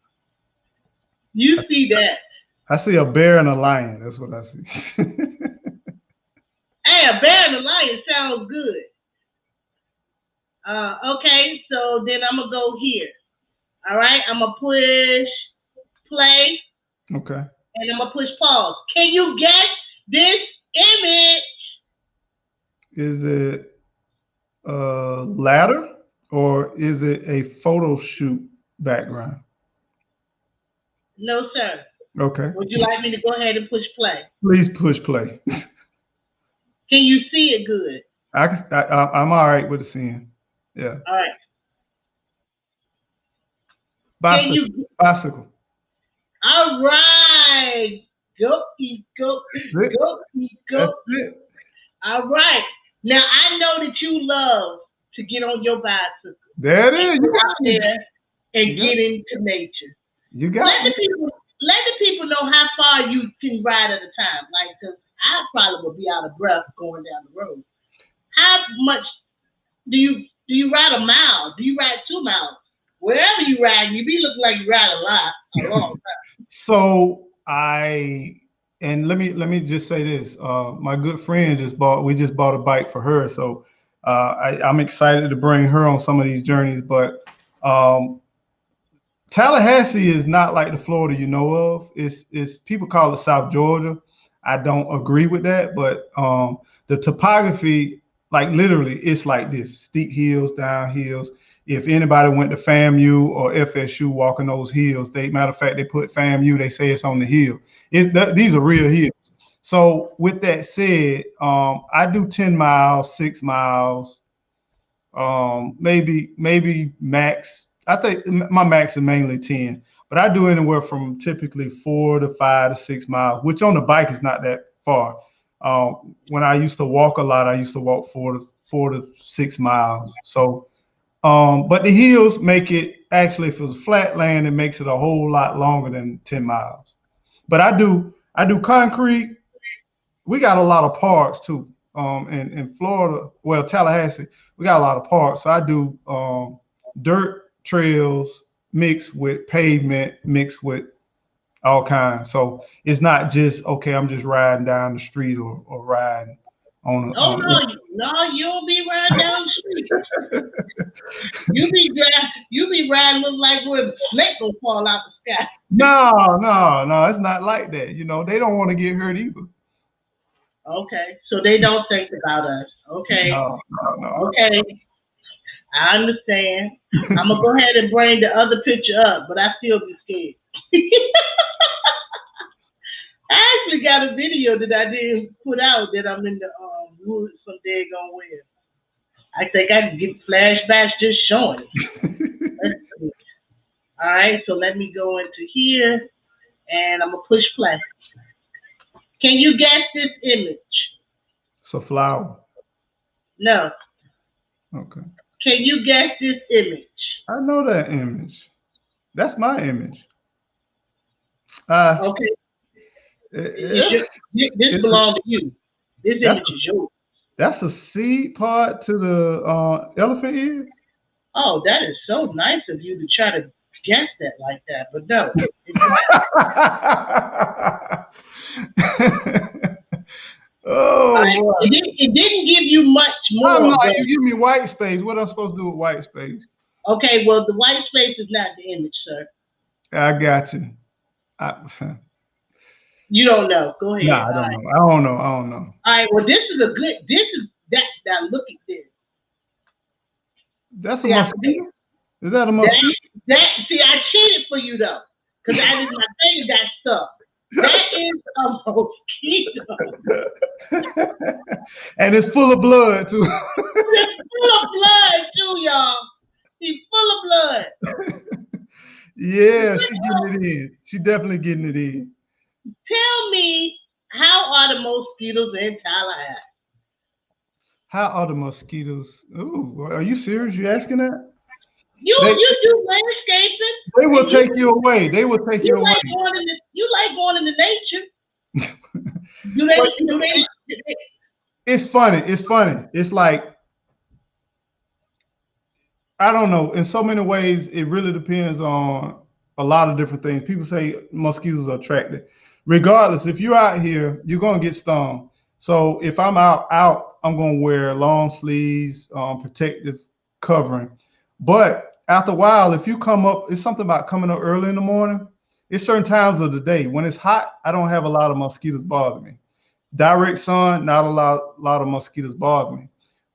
You see that. I see a bear and a lion. That's what I see. Hey, a bear and a lion sounds good. Okay, so then I'm going to go here. All right, I'm going to push play. Okay. And I'm going to push pause. Can you guess this image? Is it a ladder or is it a photo shoot background? No, sir. Okay. Would you like me to go ahead and push play? Please push play. Can you see it good? I'm all right with the seeing. Yeah. All right. Bicycle. All right. Go. That's it. All right. Now I know that you love to get on your bicycle. There it is. You out there and get into nature. You got let the people know how far you can ride at a time. Like, cause I probably would be out of breath going down the road. How much do you ride a mile? Do you ride 2 miles? Wherever you ride, you be looking like you ride a long time. So let me just say this. My good friend we just bought a bike for her. So I'm excited to bring her on some of these journeys, but Tallahassee is not like the Florida you know of. It's people call it South Georgia. I don't agree with that, but the topography, like literally, it's like this: steep hills, down hills. if anybody went to FAMU or FSU walking those hills, matter of fact, they put FAMU, they say it's on the hill. These are real hills. So with that said, I do 10 miles, 6 miles, maybe max. I think my max is mainly 10, but I do anywhere from typically 4 to 5 to 6 miles, which on the bike is not that far. When I used to walk a lot, I used to walk 4 to 6 miles. So, but the hills make it, actually, if it was flat land, it makes it a whole lot longer than 10 miles. But I do concrete. We got a lot of parks too. In Florida, well, Tallahassee, we got a lot of parks. So I do dirt trails mixed with pavement, mixed with all kinds. So it's not just, okay, I'm just riding down the street or riding on. No, you don't be riding down the street. you be riding look like where a snake gonna fall out the sky. No, it's not like that. You know, they don't want to get hurt either. Okay, so they don't think about us. Okay. No. Okay, I understand. I'm gonna go ahead and bring the other picture up, but I still be scared. I actually got a video that I didn't put out that I'm in the woods some daggone where. I think I can get flashbacks just showing it. All right, so let me go into here, and I'm gonna push play. Can you guess this image? It's a flower. No. Okay. Can you guess this image? I know that image. That's my image. Okay. This belongs to you. This image is yours. That's a seed pod to the elephant ear? Oh, that is so nice of you to try to guess that like that, but no. It didn't give you much more. You give me white space. What am I supposed to do with white space? Okay, well, the white space is not the image, sir. I got you. You don't know. Go ahead. Nah, I don't know. All right, well, this is that look at this. That's a mosquito? Is that a mosquito? See, I cheated for you, though, because my thing got stuck. That is a mosquito. And it's full of blood, too. It's full of blood, too, y'all. She's full of blood. Yeah, she's getting it in. She's definitely getting it in. Tell me, how are the mosquitoes in Tallahassee? How are the mosquitoes? Ooh, are you serious? You asking that? You do landscaping. They will take you away. They will take you away. You like going into nature. It's funny. It's like, I don't know. In so many ways, it really depends on a lot of different things. People say mosquitoes are attracted. Regardless, if you're out here, you're going to get stung. So if I'm out, I'm going to wear long sleeves, protective covering. But after a while, if you come up, it's something about coming up early in the morning. It's certain times of the day. When it's hot, I don't have a lot of mosquitoes bother me. Direct sun, not a lot of mosquitoes bother me.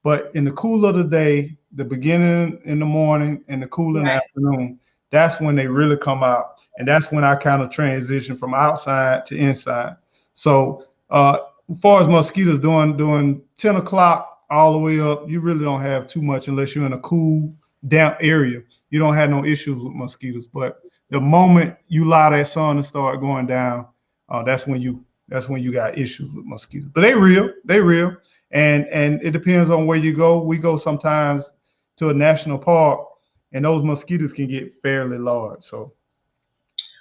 But in the cool of the day, the beginning in the morning and the cool in the afternoon, that's when they really come out. And that's when I kind of transition from outside to inside. So as far as mosquitoes doing 10 o'clock all the way up, you really don't have too much unless you're in a cool, damp area. You don't have no issues with mosquitoes. But the moment you allow that sun to start going down, that's when you got issues with mosquitoes. But they real. And it depends on where you go. We go sometimes to a national park, and those mosquitoes can get fairly large. So,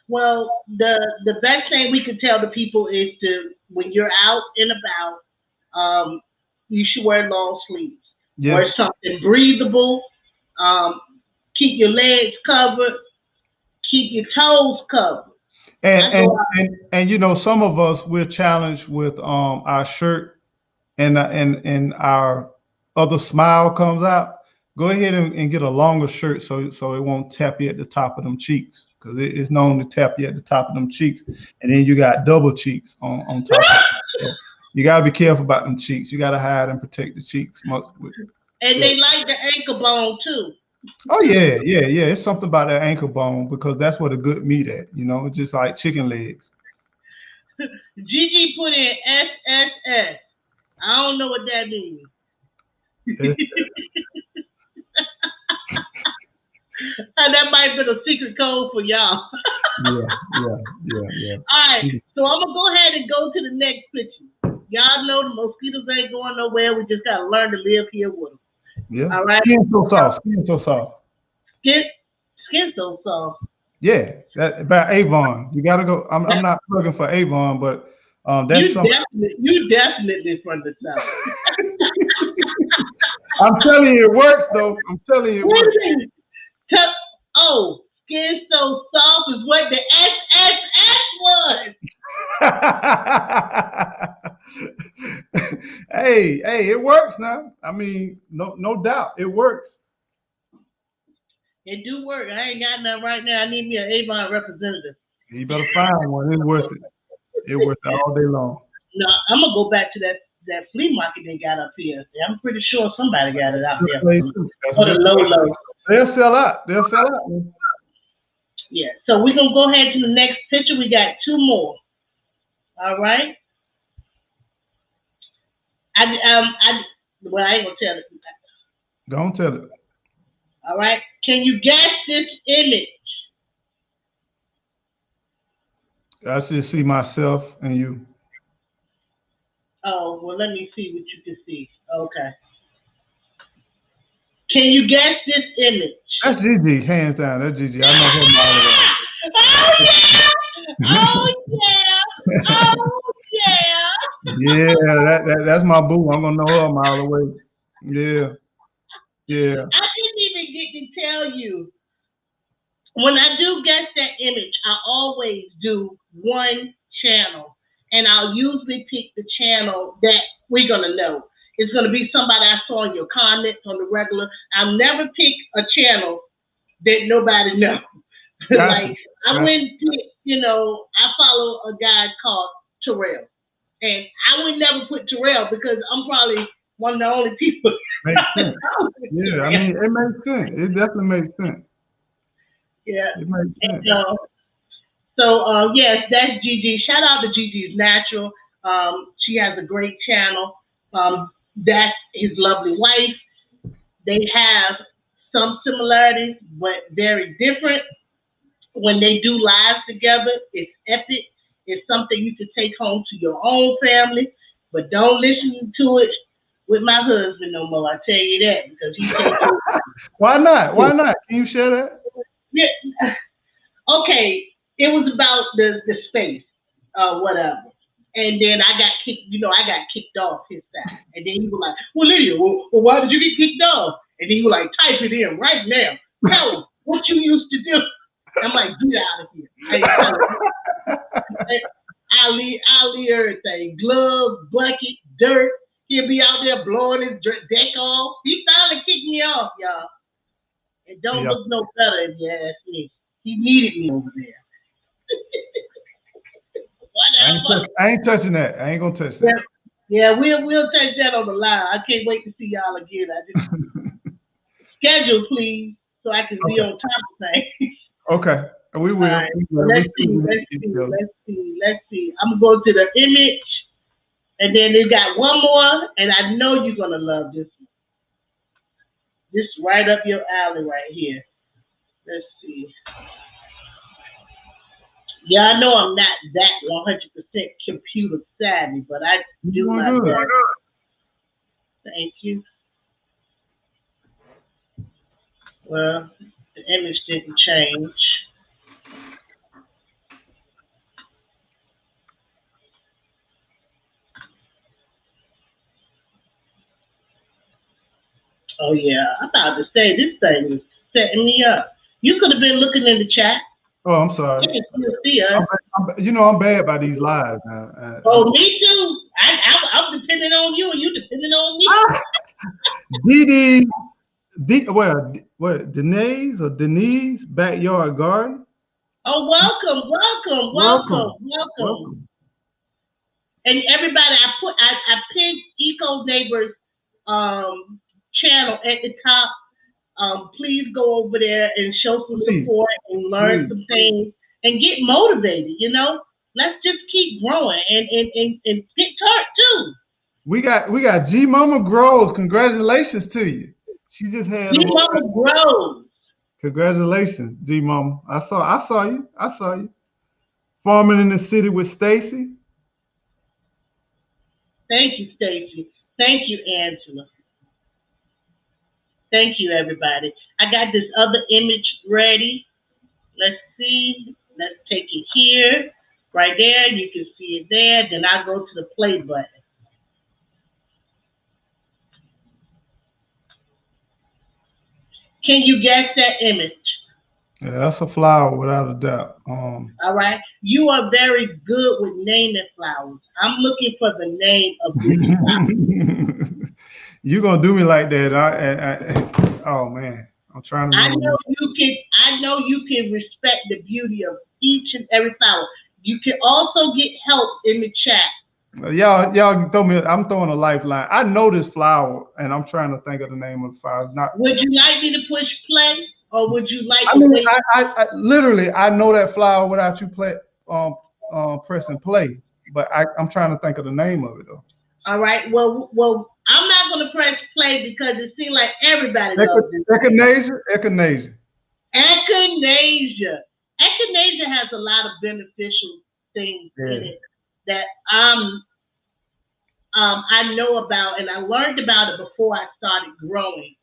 well, the best thing we can tell the people is to, when you're out and about, you should wear long sleeves. Yeah. Wear something breathable. Keep your legs covered. Keep your toes covered. And you know, some of us, we're challenged with our shirt and our other smile comes out. Go ahead and get a longer shirt so it won't tap you at the top of them cheeks, because it's known to tap you at the top of them cheeks, and then you got double cheeks on top. So you gotta be careful about them cheeks. You gotta hide and protect the cheeks. And they like the ankle bone too. Oh yeah, yeah, yeah. It's something about that ankle bone because that's where the good meat at. You know, just like chicken legs. Gigi put in SSS. I don't know what that means. That might be a secret code for y'all. Yeah. All right, so I'm gonna go ahead and go to the next picture. Y'all know the mosquitoes ain't going nowhere. We just gotta learn to live here with them. Yeah. All right. Skin so soft. Skin so soft. Skin so soft. Yeah, that by Avon. You gotta go. I'm not plugging for Avon, but that's something. You definitely from the south. I'm telling you, it works though. I'm telling you, it works. Oh, skin so soft is what the SSS was. hey, it works now. I mean, no doubt, it works. It do work. I ain't got none right now. I need me an Avon representative. You better find one. It's worth it. It's worth it all day long. No, I'm gonna go back to that flea market they got up here. I'm pretty sure somebody got it out there. For the low. They'll sell out. They'll sell out. Yeah. So we're gonna go ahead to the next picture. We got two more. All right. I ain't gonna tell it. Don't tell it. All right. Can you guess this image? I should see myself and you. Oh, well, let me see what you can see. Okay. Can you guess this image? That's Gigi, hands down. That's Gigi. I know her Oh yeah! Oh yeah! That's my boo. I'm gonna know her a mile away. Yeah. I didn't even get to tell you. When I do guess that image, I always do one channel, and I'll usually pick the channel that we're gonna know. It's gonna be somebody I saw in your comments on the regular. I'll never pick a channel that nobody knows. Gotcha. Like I wouldn't pick, I follow a guy called Terrell, and I would never put Terrell because I'm probably one of the only people. Makes sense. Yeah, I mean, it makes sense. It definitely makes sense. Yeah. It makes sense. And, yes, that's Gigi. Shout out to Gigi's Natural. She has a great channel. That's his lovely wife. They have some similarities, but very different. When they do lives together, it's epic. It's something you can take home to your own family, but don't listen to it with my husband no more. I tell you that because he takes it. Why not? Why not? Can you share that? Yeah. Okay, it was about the space, whatever. And then I got kicked off his side. And then he was like, well, Lydia, well, why did you get kicked off? And then he was like, type it in right now. Tell him what you used to do. I'm like, get out of here. I ain't telling him. I'll leave everything. Gloves, bucket, dirt. He'll be out there blowing his deck off. He finally kicked me off, y'all. It don't look no better if you ask me. He needed me over there. I ain't touching that. I ain't gonna touch that. Yeah, we'll touch that on the line. I can't wait to see y'all again. I just schedule, please, so I can be on top of things. Okay, we will. Right. Let's see. I'm gonna go to the image, and then they got one more, and I know you're gonna love this one. This is right up your alley right here. Let's see. Yeah, I know I'm not that 100% computer savvy, but I do my best. Thank you. Well, the image didn't change. Oh yeah, I'm about to say this thing is setting me up. You could have been looking in the chat. Oh, I'm sorry. You can still see us. I'm bad by these lives now. Oh, me too. I'm depending on you, and you depending on me. Denise's backyard garden. Oh, welcome. And everybody, I pinned Eco Neighbors channel at the top. please go over there and show some support and learn some things and get motivated. You know, let's just keep growing and get taught too. We got G Mama Groves. Congratulations to you. She just had G Mama Groves. Congratulations, G Mama. I saw you. Farming in the City with Stacy. Thank you, Stacy. Thank you, Angela. Thank you, everybody. I got this other image ready. Let's see. Let's take it here. Right there. You can see it there. Then I go to the play button. Can you guess that image? Yeah, that's a flower without a doubt. All right. You are very good with naming flowers. I'm looking for the name of this flower. You're gonna do me like that. Oh man. I'm trying to I know you can respect the beauty of each and every flower. You can also get help in the chat. Y'all throw me. I'm throwing a lifeline. I know this flower, and I'm trying to think of the name of the flower. It's not. Would you like me to push play, or would you like? I literally I know that flower without you pressing play, but I'm trying to think of the name of it though. All right. Well, I'm not going to press play because it seems like everybody loves it. Echinacea. Echinacea has a lot of beneficial things in it that I know about, and I learned about it before I started growing.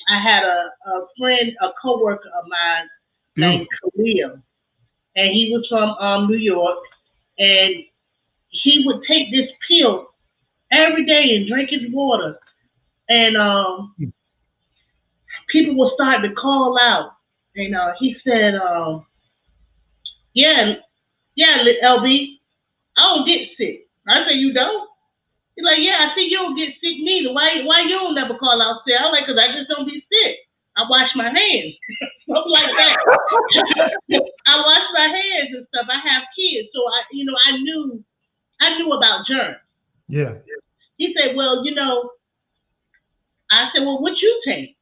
I had a friend, a coworker of mine named Khalil, and he was from New York, and he would take this pill every day and drink his water, and people were starting to call out, and he said, yeah, LB, I don't get sick. I said, you don't? He's like, yeah, I see you don't get sick neither. Why you don't never call out sick? I was like, because I just don't be sick. I wash my hands. Something like that. I wash my hands and stuff. I have kids. So I knew about germs. Yeah. He said, well, I said, well, what you take?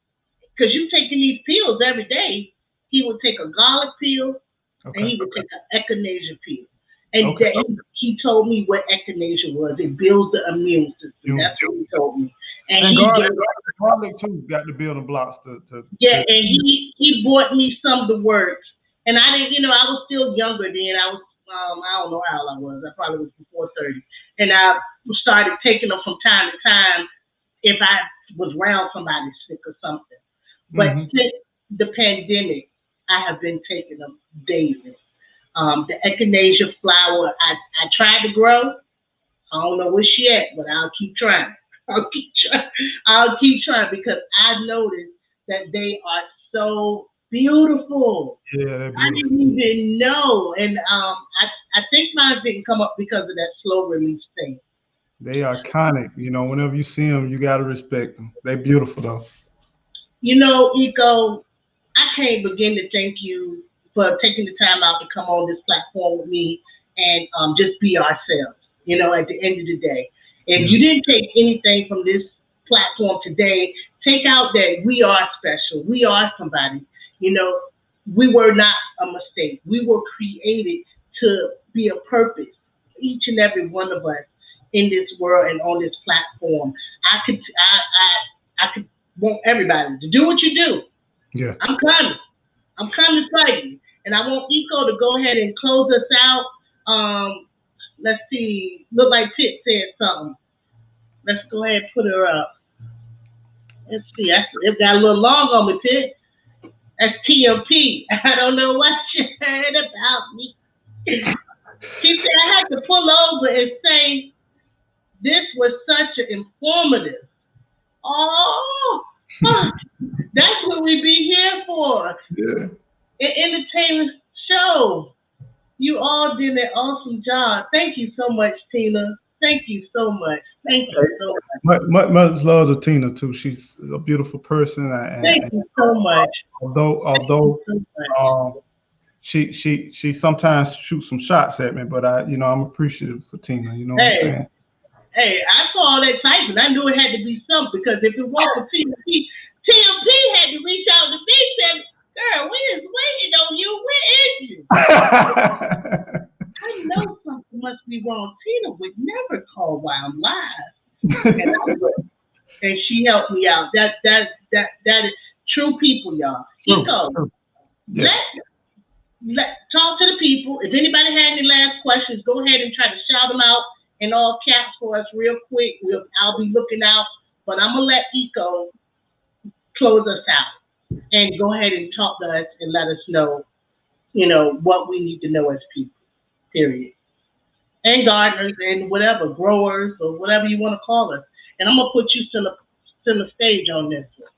Because you taking these pills every day. He would take a garlic pill, and he would take an echinacea pill. And he told me what echinacea was. It builds the immune system. That's what he told me. And garlic too got the building blocks to and he bought me some of the works. And I didn't, I was still younger then. I was, I don't know how old I was. I probably was before 30. And I started taking them from time to time if I was around somebody sick or something. But since the pandemic, I have been taking them daily. The echinacea flower, I tried to grow. I don't know where she at, but I'll keep trying. I'll keep trying because I noticed that they are so beautiful. Yeah, they're beautiful. I didn't even know. And I think mine didn't come up because of that slow release thing. They are iconic. Whenever you see them, you got to respect them. They're beautiful, though. Iko, I can't begin to thank you for taking the time out to come on this platform with me and just be ourselves. At the end of the day, if you didn't take anything from this platform today, take out that we are special. We are somebody. We were not a mistake. We were created to be a purpose. Each and every one of us in this world and on this platform. I could want everybody to do what you do. Yeah. I'm coming to tell you. And I want Iko to go ahead and close us out. Let's see. Look like Tit said something. Let's go ahead and put her up. Let's see. It got a little long on me, Tit. That's TMP. I don't know what she heard about me. She said I had to pull over and say this was such an informative. That's what we be here for. Yeah. An entertainment show. You all did an awesome job. Thank you so much, Tina. Thank you so much. Thank you so much. Much love to Tina too. She's a beautiful person. Thank you so much. Although she sometimes shoots some shots at me, but I'm appreciative for Tina. You know what I'm saying? Hey, I saw all that typing. I knew it had to be something because if it wasn't TMP had to reach out Girl, we is waiting on you. Where is you? I know something must be wrong. Tina would never call while I'm live. And she helped me out. That is true people, y'all. Eco, Yes. talk to the people. If anybody had any last questions, go ahead and try to shout them out in all caps for us real quick. I'll be looking out, but I'm gonna let Eco close us out and go ahead and talk to us and let us know, what we need to know as people. Period. And gardeners and whatever, growers or whatever you want to call us. And I'm gonna put you to the stage on this one.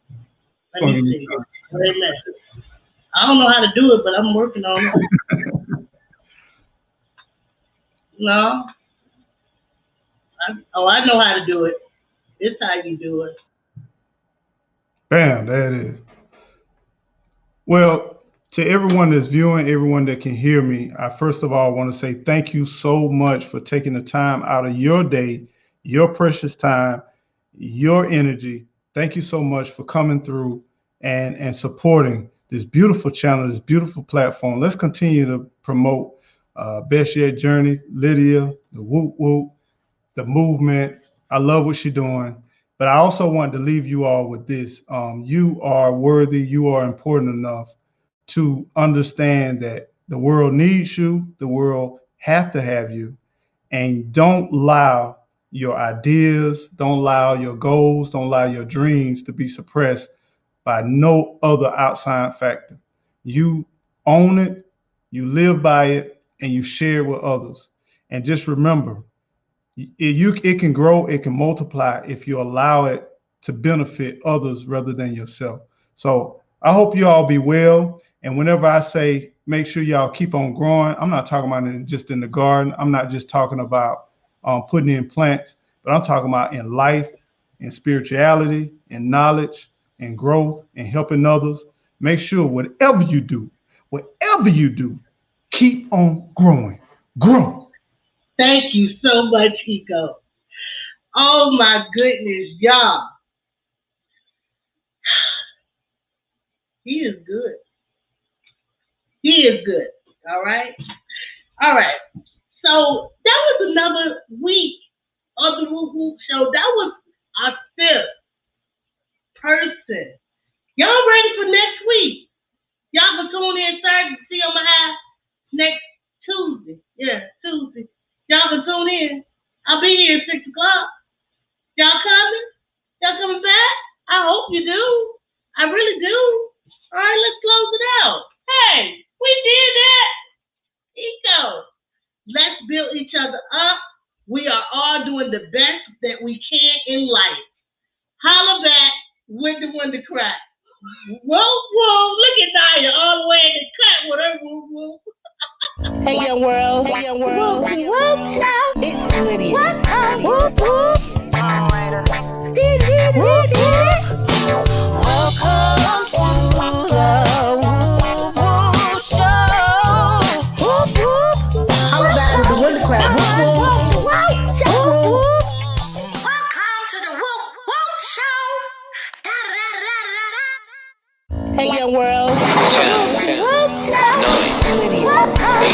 Let me see. Amen. I don't know how to do it, but I'm working on it. No. I know how to do it. It's how you do it. Bam, there it is. Well, to everyone that's viewing, everyone that can hear me, I first of all want to say thank you so much for taking the time out of your day, your precious time, your energy. Thank you so much for coming through and supporting this beautiful channel, this beautiful platform. Let's continue to promote Bestyet Journey, Lydia, the Woop Woop, the movement. I love what she's doing. But I also want to leave you all with this. You are worthy. You are important enough to understand that the world needs you. The world have to have you. And don't allow your ideas, don't allow your goals, don't allow your dreams to be suppressed by no other outside factor. You own it, you live by it, and you share it with others. And just remember, it can grow, it can multiply if you allow it to benefit others rather than yourself. So I hope you all be well. And whenever I say make sure y'all keep on growing, I'm not talking about it just in the garden. I'm not just talking about putting in plants, but I'm talking about in life, in spirituality, in knowledge, in growth, and helping others. Make sure whatever you do, keep on growing. Grow. Thank you so much, Eco. Oh my goodness, y'all. He is good. He is good. All right. All right. So that was another week of the Woop Woop Show. That was our 5th person. Y'all ready for next week? Y'all can tune in Thursday to see on my house next Tuesday. Yeah, Tuesday. Y'all can tune in. I'll be here at 6 o'clock. Y'all coming? Y'all coming back? I hope you do. I really do. All right, let's close it out. Hey, we did that. Eco. Let's build each other up. We are all doing the best that we can in life. Holla back with the Wonder Crack. Whoa, whoa, look at Nia all the way in the cut with her woo woo. Hey, Youngworld. Hey, Youngworld. Woop Woop Show. It's Lydia. Woop Woop. Woop Woop. Welcome to the Woop Woop Show. Woop Woop. Holla back with the Wonder Crab. Woop Woop. Woop Woop. Welcome to the Woop Woop Show. Hey, Youngworld.